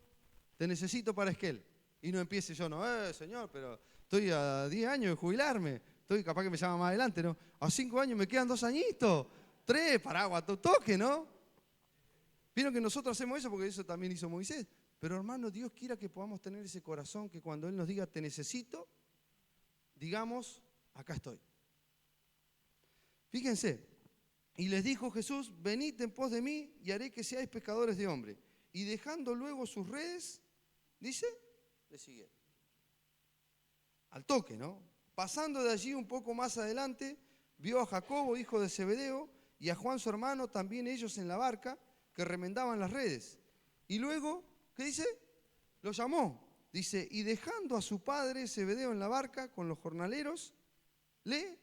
te necesito para Esquel. Y no empiece yo, no, Señor, pero estoy a 10 años de jubilarme, estoy capaz que me llama más adelante, ¿no? A 5 años me quedan 2 añitos, 3, paraguas, toque, ¿no? Vieron que nosotros hacemos eso porque eso también hizo Moisés. Pero hermano, Dios quiera que podamos tener ese corazón que cuando Él nos diga, te necesito, digamos, acá estoy. Fíjense, y les dijo Jesús, venid en pos de mí y haré que seáis pescadores de hombres. Y dejando luego sus redes, dice, le siguieron. Al toque, ¿no? Pasando de allí un poco más adelante, vio a Jacobo, hijo de Zebedeo, y a Juan su hermano, también ellos en la barca, que remendaban las redes. Y luego, ¿qué dice? Lo llamó. Dice, y dejando a su padre Zebedeo en la barca con los jornaleros, le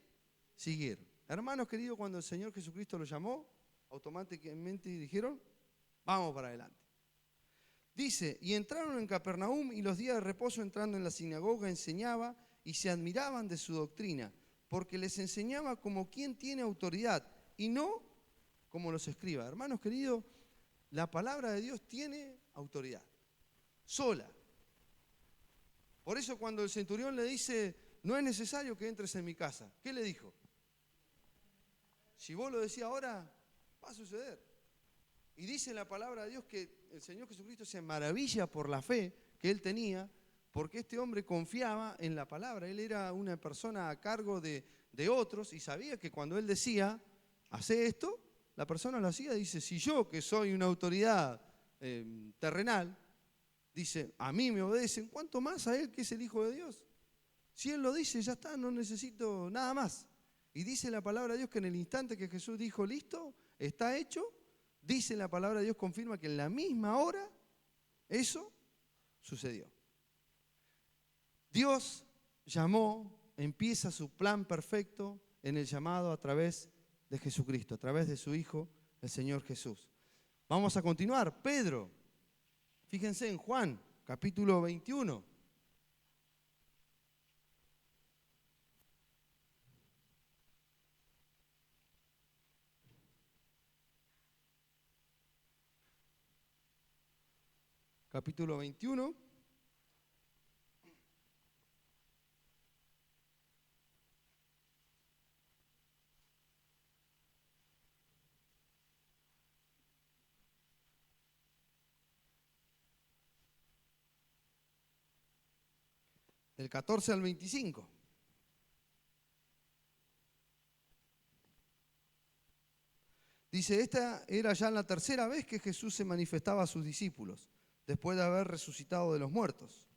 siguieron. Hermanos queridos, cuando el Señor Jesucristo los llamó, automáticamente dijeron, vamos para adelante. Dice, y entraron en Capernaum, y los días de reposo entrando en la sinagoga enseñaba, y se admiraban de su doctrina, porque les enseñaba como quien tiene autoridad, y no como los escribas. Hermanos queridos, la palabra de Dios tiene autoridad, sola. Por eso cuando el centurión le dice, no es necesario que entres en mi casa, ¿qué le dijo? Si vos lo decís ahora, va a suceder. Y dice la palabra de Dios que el Señor Jesucristo se maravilla por la fe que él tenía, porque este hombre confiaba en la palabra. Él era una persona a cargo de otros y sabía que cuando él decía, hace esto, la persona lo hacía. Dice, si yo, que soy una autoridad terrenal, dice, a mí me obedecen, ¿cuánto más a él que es el Hijo de Dios? Si él lo dice, ya está, no necesito nada más. Y dice la palabra de Dios que en el instante que Jesús dijo, listo, está hecho, dice la palabra de Dios, confirma que en la misma hora eso sucedió. Dios llamó, empieza su plan perfecto en el llamado a través de Jesucristo, a través de su Hijo, el Señor Jesús. Vamos a continuar. Pedro, fíjense en Juan, capítulo 21. Capítulo 21. Del 14 al 25. Dice, esta era ya la tercera vez que Jesús se manifestaba a sus discípulos, después de haber resucitado de los muertos.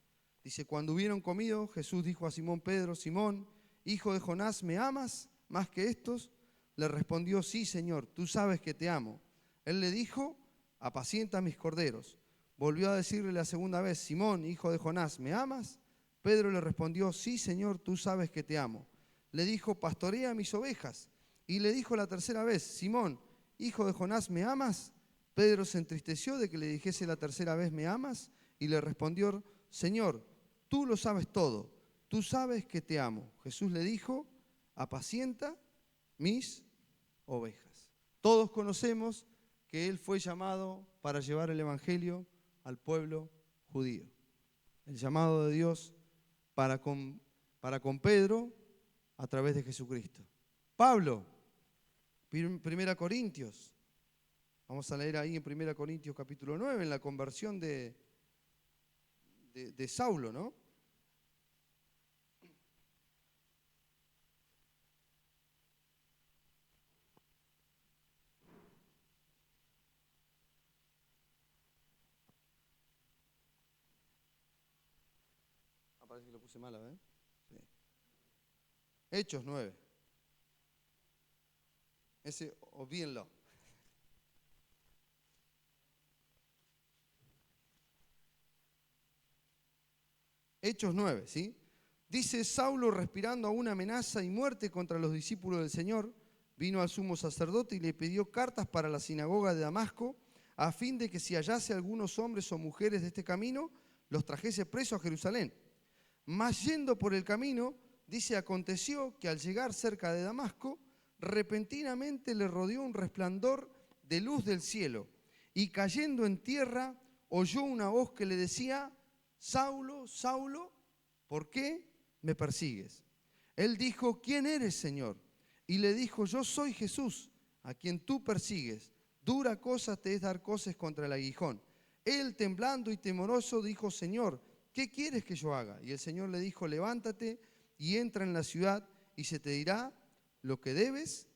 Dice, cuando hubieron comido, Jesús dijo a Simón Pedro, Simón, hijo de Jonás, ¿me amas más que estos? Le respondió, sí, Señor, tú sabes que te amo. Él le dijo, apacienta mis corderos. Volvió a decirle la segunda vez, Simón, hijo de Jonás, ¿me amas? Pedro le respondió, sí, Señor, tú sabes que te amo. Le dijo, pastorea mis ovejas. Y le dijo la tercera vez, Simón, hijo de Jonás, ¿me amas? Pedro se entristeció de que le dijese la tercera vez, ¿me amas? Y le respondió, Señor, tú lo sabes todo, tú sabes que te amo. Jesús le dijo, apacienta mis ovejas. Todos conocemos que él fue llamado para llevar el evangelio al pueblo judío. El llamado de Dios para con Pedro a través de Jesucristo. Pablo, 1 Corintios. Vamos a leer ahí en 1 Corintios capítulo 9, en la conversión de Saulo, ¿no? Parece que lo puse mal, ¿eh? Sí. Hechos 9. Ese, olvídenlo. Hechos 9, ¿sí? Dice, Saulo, respirando aún amenaza y muerte contra los discípulos del Señor, vino al sumo sacerdote y le pidió cartas para la sinagoga de Damasco, a fin de que si hallase algunos hombres o mujeres de este camino, los trajese presos a Jerusalén. Mas yendo por el camino, dice, aconteció que al llegar cerca de Damasco, repentinamente le rodeó un resplandor de luz del cielo, y cayendo en tierra, oyó una voz que le decía, Saulo, Saulo, ¿por qué me persigues? Él dijo, ¿quién eres, Señor? Y le dijo, yo soy Jesús, a quien tú persigues. Dura cosa te es dar coces contra el aguijón. Él, temblando y temoroso, dijo, Señor, ¿qué quieres que yo haga? Y el Señor le dijo, levántate y entra en la ciudad y se te dirá lo que debes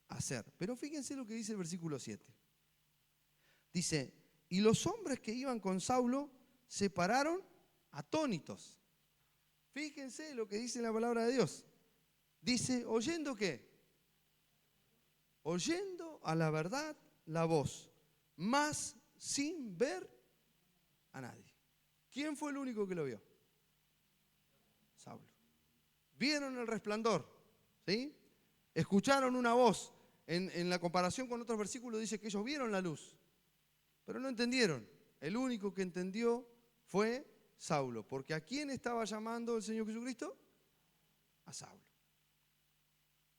hacer. Pero fíjense lo que dice el versículo 7. Dice, y los hombres que iban con Saulo se pararon atónitos. Fíjense lo que dice la palabra de Dios. Dice, ¿oyendo qué? Oyendo a la verdad la voz, mas sin ver a nadie. ¿Quién fue el único que lo vio? Saulo. Vieron el resplandor, ¿sí? Escucharon una voz. En la comparación con otros versículos dice que ellos vieron la luz, pero no entendieron. El único que entendió fue Saulo. Porque ¿a quién estaba llamando el Señor Jesucristo? A Saulo.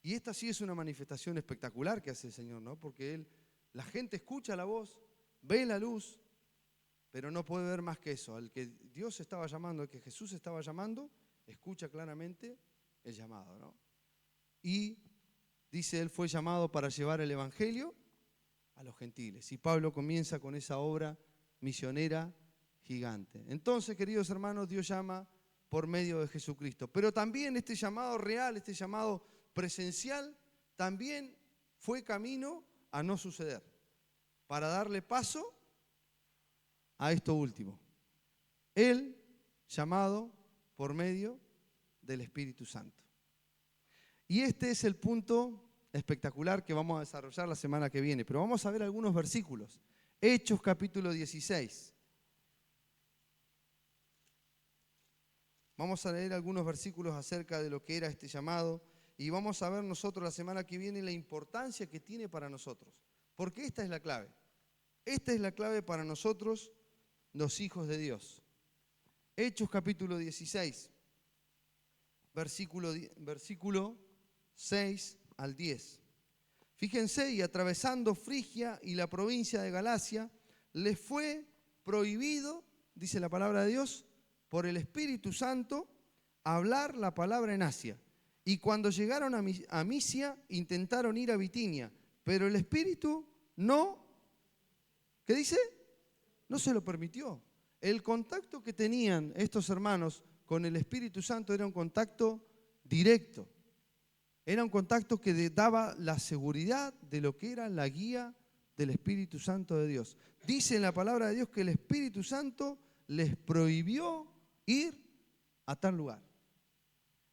Y esta sí es una manifestación espectacular que hace el Señor, ¿no? Porque la gente escucha la voz, ve la luz, pero no puede ver más que eso. Al que Dios estaba llamando, al que Jesús estaba llamando, escucha claramente el llamado, ¿no? Y dice, él fue llamado para llevar el evangelio a los gentiles. Y Pablo comienza con esa obra misionera gigante. Entonces, queridos hermanos, Dios llama por medio de Jesucristo. Pero también este llamado real, este llamado presencial, también fue camino a no suceder, para darle paso a esto último. El llamado por medio del Espíritu Santo. Y este es el punto espectacular que vamos a desarrollar la semana que viene. Pero vamos a ver algunos versículos. Hechos capítulo 16. Vamos a leer algunos versículos acerca de lo que era este llamado y vamos a ver nosotros la semana que viene la importancia que tiene para nosotros. Porque esta es la clave. Esta es la clave para nosotros, los hijos de Dios. Hechos capítulo 16, versículo 6 al 10. Fíjense, y atravesando Frigia y la provincia de Galacia, les fue prohibido, dice la palabra de Dios, por el Espíritu Santo, hablar la palabra en Asia. Y cuando llegaron a Misia, intentaron ir a Bitinia, pero el Espíritu no, ¿qué dice? No se lo permitió. El contacto que tenían estos hermanos con el Espíritu Santo era un contacto directo. Era un contacto que daba la seguridad de lo que era la guía del Espíritu Santo de Dios. Dice en la palabra de Dios que el Espíritu Santo les prohibió ir a tal lugar.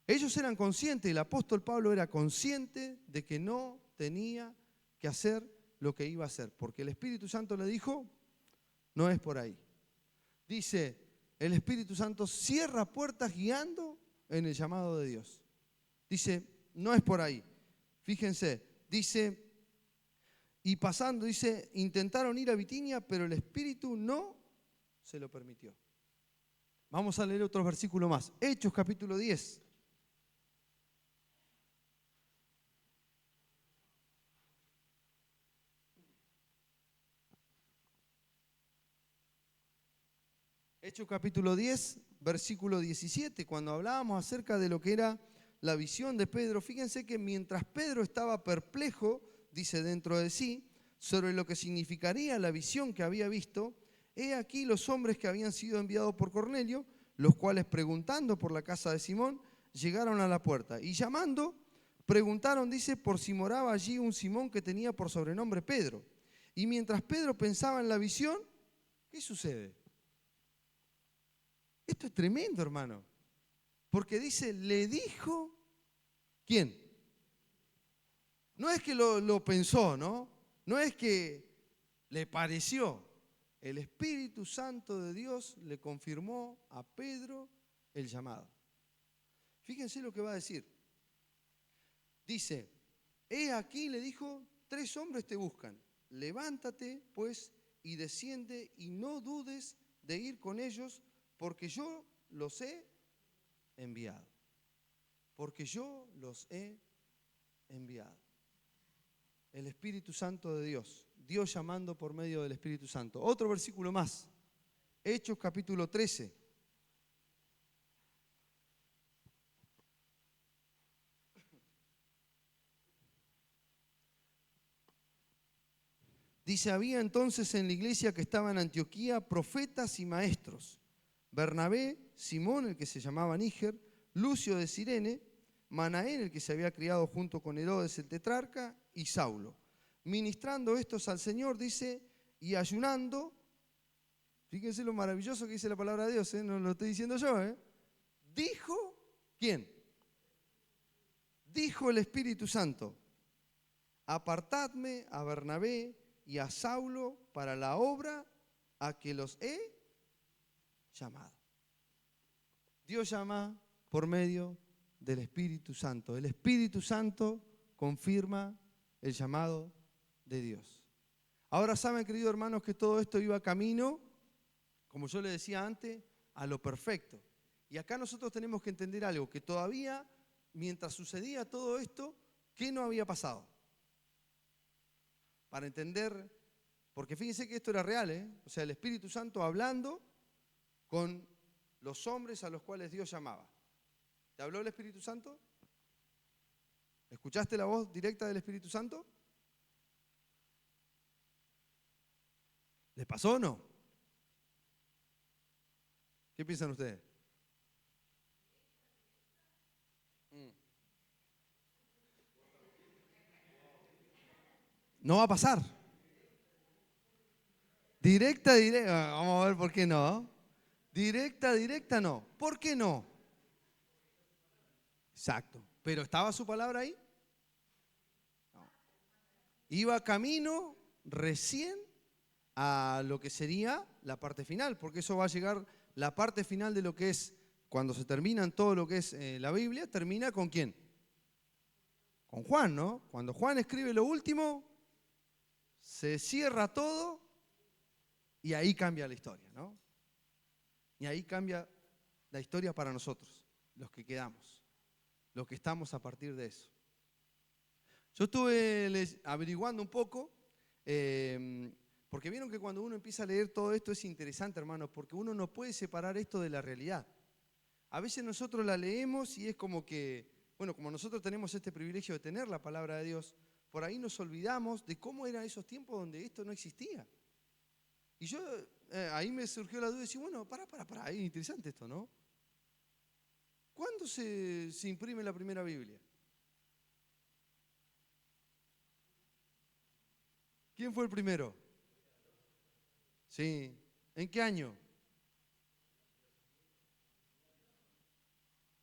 Ellos eran conscientes, el apóstol Pablo era consciente de que no tenía que hacer lo que iba a hacer, porque el Espíritu Santo le dijo, no es por ahí. Dice, el Espíritu Santo cierra puertas guiando en el llamado de Dios. Dice, no es por ahí. Fíjense, dice, y pasando, dice, intentaron ir a Bitinia, pero el Espíritu no se lo permitió. Vamos a leer otros versículos más. Hechos capítulo 10. Hechos capítulo 10, versículo 17, cuando hablábamos acerca de lo que era la visión de Pedro, fíjense que mientras Pedro estaba perplejo, dice dentro de sí, sobre lo que significaría la visión que había visto, he aquí los hombres que habían sido enviados por Cornelio, los cuales preguntando por la casa de Simón, llegaron a la puerta y llamando, preguntaron, dice, por si moraba allí un Simón que tenía por sobrenombre Pedro. Y mientras Pedro pensaba en la visión, ¿qué sucede? Esto es tremendo, hermano. Porque dice, le dijo, ¿quién? No es que lo pensó, ¿no? No es que le pareció. El Espíritu Santo de Dios le confirmó a Pedro el llamado. Fíjense lo que va a decir. Dice, he aquí, le dijo, 3 hombres te buscan. Levántate, pues, y desciende y no dudes de ir con ellos, porque yo los he enviado. Porque yo los he enviado. El Espíritu Santo de Dios. Dios llamando por medio del Espíritu Santo. Otro versículo más. Hechos capítulo 13. Dice, había entonces en la iglesia que estaba en Antioquía profetas y maestros. Bernabé, Simón, el que se llamaba Níger, Lucio de Cirene, Manaén, el que se había criado junto con Herodes el tetrarca, y Saulo. Ministrando estos al Señor, dice, y ayunando, fíjense lo maravilloso que dice la palabra de Dios, no lo estoy diciendo yo, dijo, ¿quién? dijo el Espíritu Santo: apartadme a Bernabé y a Saulo para la obra a que los he llamado. Dios llama por medio del Espíritu Santo. El Espíritu Santo confirma el llamado de Dios. Ahora saben, queridos hermanos, que todo esto iba camino, como yo les decía antes, a lo perfecto. Y acá nosotros tenemos que entender algo, que todavía, mientras sucedía todo esto, ¿qué no había pasado? Para entender, porque fíjense que esto era real, ¿eh? O sea, el Espíritu Santo hablando con los hombres a los cuales Dios llamaba. ¿Te habló el Espíritu Santo? ¿Escuchaste la voz directa del Espíritu Santo? ¿Les pasó o no? ¿Qué piensan ustedes? No va a pasar. Directa, directa. Vamos a ver por qué no. Directa, directa no. ¿Por qué no? Exacto. ¿Pero estaba su palabra ahí? No. Iba camino recién a lo que sería la parte final, porque eso va a llegar, la parte final de lo que es, cuando se termina en todo lo que es la Biblia, termina ¿con quién? Con Juan, ¿no? Cuando Juan escribe lo último, se cierra todo y ahí cambia la historia, ¿no? Y ahí cambia la historia para nosotros, los que quedamos, los que estamos a partir de eso. Yo estuve averiguando un poco, porque vieron que cuando uno empieza a leer todo esto es interesante, hermanos, porque uno no puede separar esto de la realidad. A veces nosotros la leemos y es como que, bueno, como nosotros tenemos este privilegio de tener la palabra de Dios, por ahí nos olvidamos de cómo eran esos tiempos donde esto no existía. Y yo, ahí me surgió la duda de decir, bueno, pará, es interesante esto, ¿no? ¿Cuándo se imprime la primera Biblia? ¿Quién fue el primero? Sí. ¿En qué año?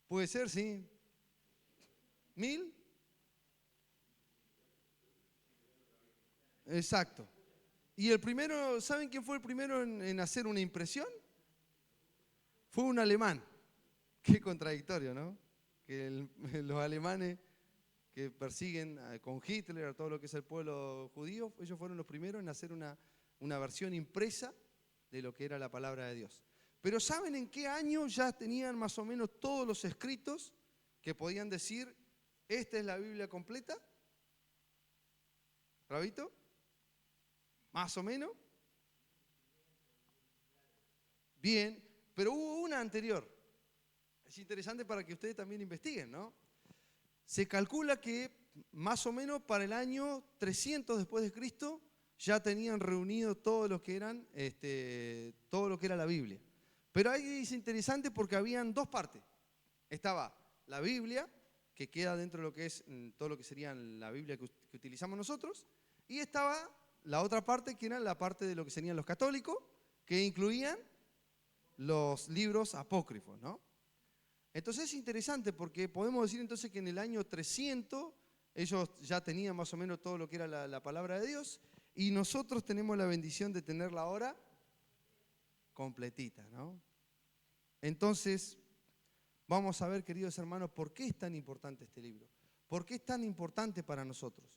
Puede ser, sí. ¿1000? Exacto. Y el primero, ¿saben quién fue el primero en hacer una impresión? Fue un alemán. Qué contradictorio, ¿no? Que los alemanes que persiguen con Hitler a todo lo que es el pueblo judío, ellos fueron los primeros en hacer una versión impresa de lo que era la palabra de Dios. Pero ¿saben en qué año ya tenían más o menos todos los escritos que podían decir, esta es la Biblia completa? ¿Rabito? ¿Más o menos? Bien, pero hubo una anterior. Es interesante para que ustedes también investiguen, ¿no? Se calcula que más o menos para el año 300 después de Cristo ya tenían reunido todo lo que eran, todo lo que era la Biblia. Pero ahí es interesante porque habían dos partes. Estaba la Biblia, que queda dentro de lo que es todo lo que sería la Biblia que utilizamos nosotros, y estaba la otra parte, que era la parte de lo que serían los católicos, que incluían los libros apócrifos, ¿no? Entonces es interesante porque podemos decir entonces que en el año 300 ellos ya tenían más o menos todo lo que era la palabra de Dios y nosotros tenemos la bendición de tenerla ahora completita, ¿no? Entonces, vamos a ver, queridos hermanos, por qué es tan importante este libro. ¿Por qué es tan importante para nosotros?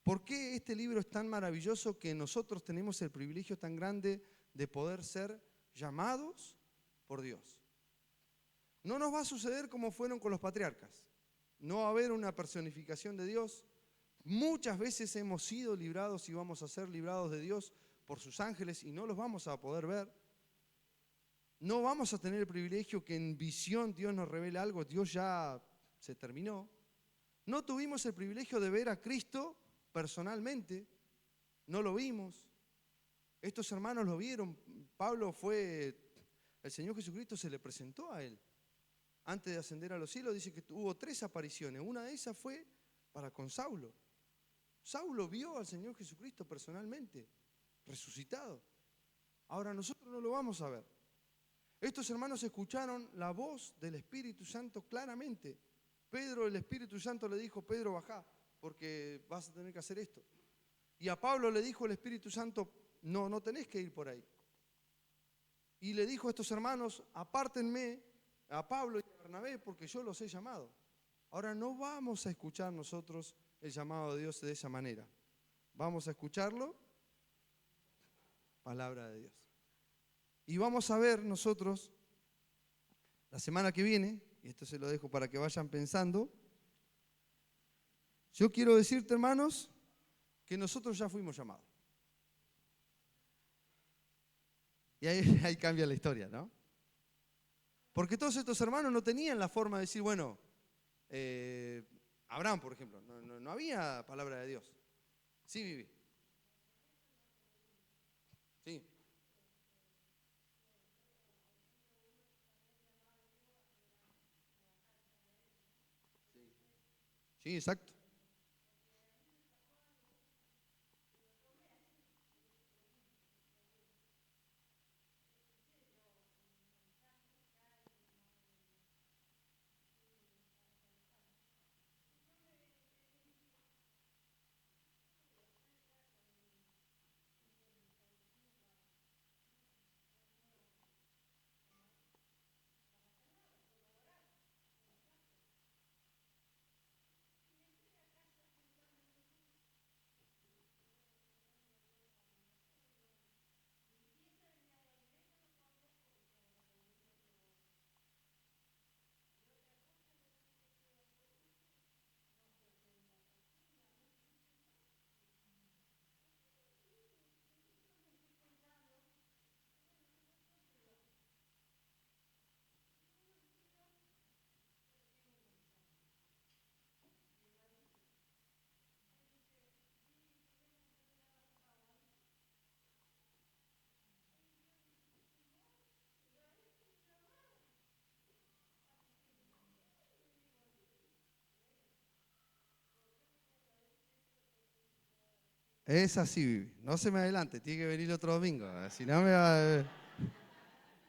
¿Por qué este libro es tan maravilloso que nosotros tenemos el privilegio tan grande de poder ser llamados por Dios? No nos va a suceder como fueron con los patriarcas. No va a haber una personificación de Dios. Muchas veces hemos sido librados y vamos a ser librados de Dios por sus ángeles y no los vamos a poder ver. No vamos a tener el privilegio que en visión Dios nos revele algo, Dios ya se terminó. No tuvimos el privilegio de ver a Cristo personalmente, no lo vimos. Estos hermanos lo vieron. Pablo fue, el Señor Jesucristo se le presentó a él. Antes de ascender a los cielos dice que hubo 3 apariciones. Una de esas fue para con Saulo. Saulo vio al Señor Jesucristo personalmente, resucitado. Ahora nosotros no lo vamos a ver. Estos hermanos escucharon la voz del Espíritu Santo claramente. Pedro, el Espíritu Santo le dijo, Pedro, bajá, porque vas a tener que hacer esto. Y a Pablo le dijo el Espíritu Santo, no tenés que ir por ahí. Y le dijo a estos hermanos, apártenme a Pablo y a Bernabé porque yo los he llamado. Ahora no vamos a escuchar nosotros el llamado de Dios de esa manera. Vamos a escucharlo, palabra de Dios. Y vamos a ver nosotros, la semana que viene, y esto se lo dejo para que vayan pensando, yo quiero decirte, hermanos, que nosotros ya fuimos llamados. Y ahí cambia la historia, ¿no? Porque todos estos hermanos no tenían la forma de decir, bueno, Abraham, por ejemplo, no había palabra de Dios. Sí, Vivi. Sí. Sí, exacto. Es así, Vivi. No se me adelante, tiene que venir otro domingo. Si no me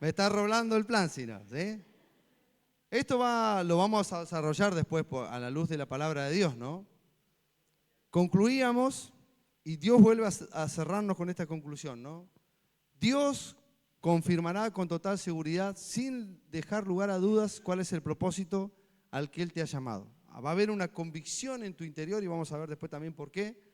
está roblando el plan, si no, ¿sí? Esto lo vamos a desarrollar después a la luz de la palabra de Dios, ¿no? Concluíamos y Dios vuelve a cerrarnos con esta conclusión, ¿no? Dios confirmará con total seguridad, sin dejar lugar a dudas, cuál es el propósito al que Él te ha llamado. Va a haber una convicción en tu interior y vamos a ver después también por qué.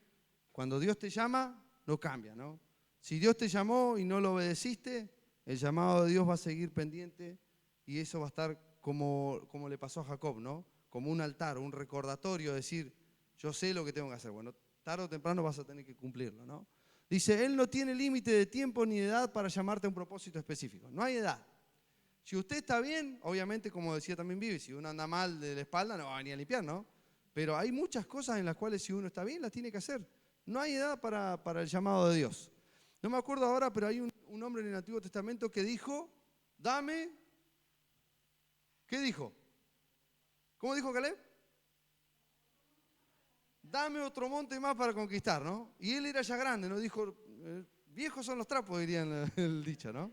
Cuando Dios te llama, no cambia, ¿no? Si Dios te llamó y no lo obedeciste, el llamado de Dios va a seguir pendiente y eso va a estar como le pasó a Jacob, ¿no? Como un altar, un recordatorio, decir, yo sé lo que tengo que hacer. Bueno, tarde o temprano vas a tener que cumplirlo, ¿no? Dice, Él no tiene límite de tiempo ni de edad para llamarte a un propósito específico. No hay edad. Si usted está bien, obviamente, como decía también Vivi, si uno anda mal de la espalda, no va a venir a limpiar, ¿no? Pero hay muchas cosas en las cuales si uno está bien, las tiene que hacer. No hay edad para el llamado de Dios. No me acuerdo ahora, pero hay un hombre en el Antiguo Testamento que dijo, dame, ¿qué dijo? ¿Cómo dijo Caleb? Dame otro monte más para conquistar, ¿no? Y él era ya grande, ¿no? Dijo, viejos son los trapos, dirían el dicho, ¿no?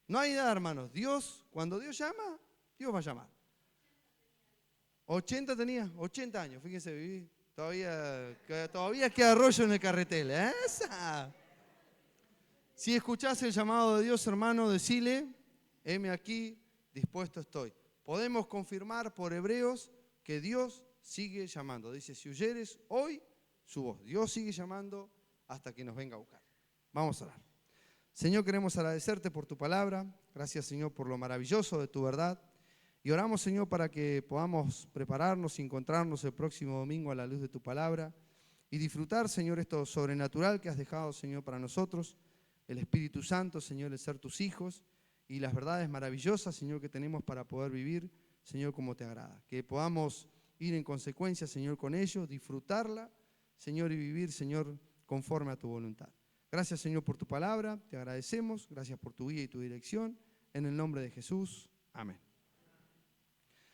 No hay edad, hermanos. Dios, cuando Dios llama, Dios va a llamar. 80 tenía, 80 años, fíjense, viví. Todavía queda rollo en el carretel, ¿eh? ¡Esa! Si escuchás el llamado de Dios, hermano, decile, heme aquí, dispuesto estoy. Podemos confirmar por Hebreos que Dios sigue llamando. Dice, si oyeres hoy su voz. Dios sigue llamando hasta que nos venga a buscar. Vamos a orar. Señor, queremos agradecerte por tu palabra. Gracias, Señor, por lo maravilloso de tu verdad. Y oramos, Señor, para que podamos prepararnos y encontrarnos el próximo domingo a la luz de tu palabra y disfrutar, Señor, esto sobrenatural que has dejado, Señor, para nosotros, el Espíritu Santo, Señor, el ser tus hijos y las verdades maravillosas, Señor, que tenemos para poder vivir, Señor, como te agrada. Que podamos ir en consecuencia, Señor, con ellos, disfrutarla, Señor, y vivir, Señor, conforme a tu voluntad. Gracias, Señor, por tu palabra, te agradecemos, gracias por tu guía y tu dirección. En el nombre de Jesús, amén.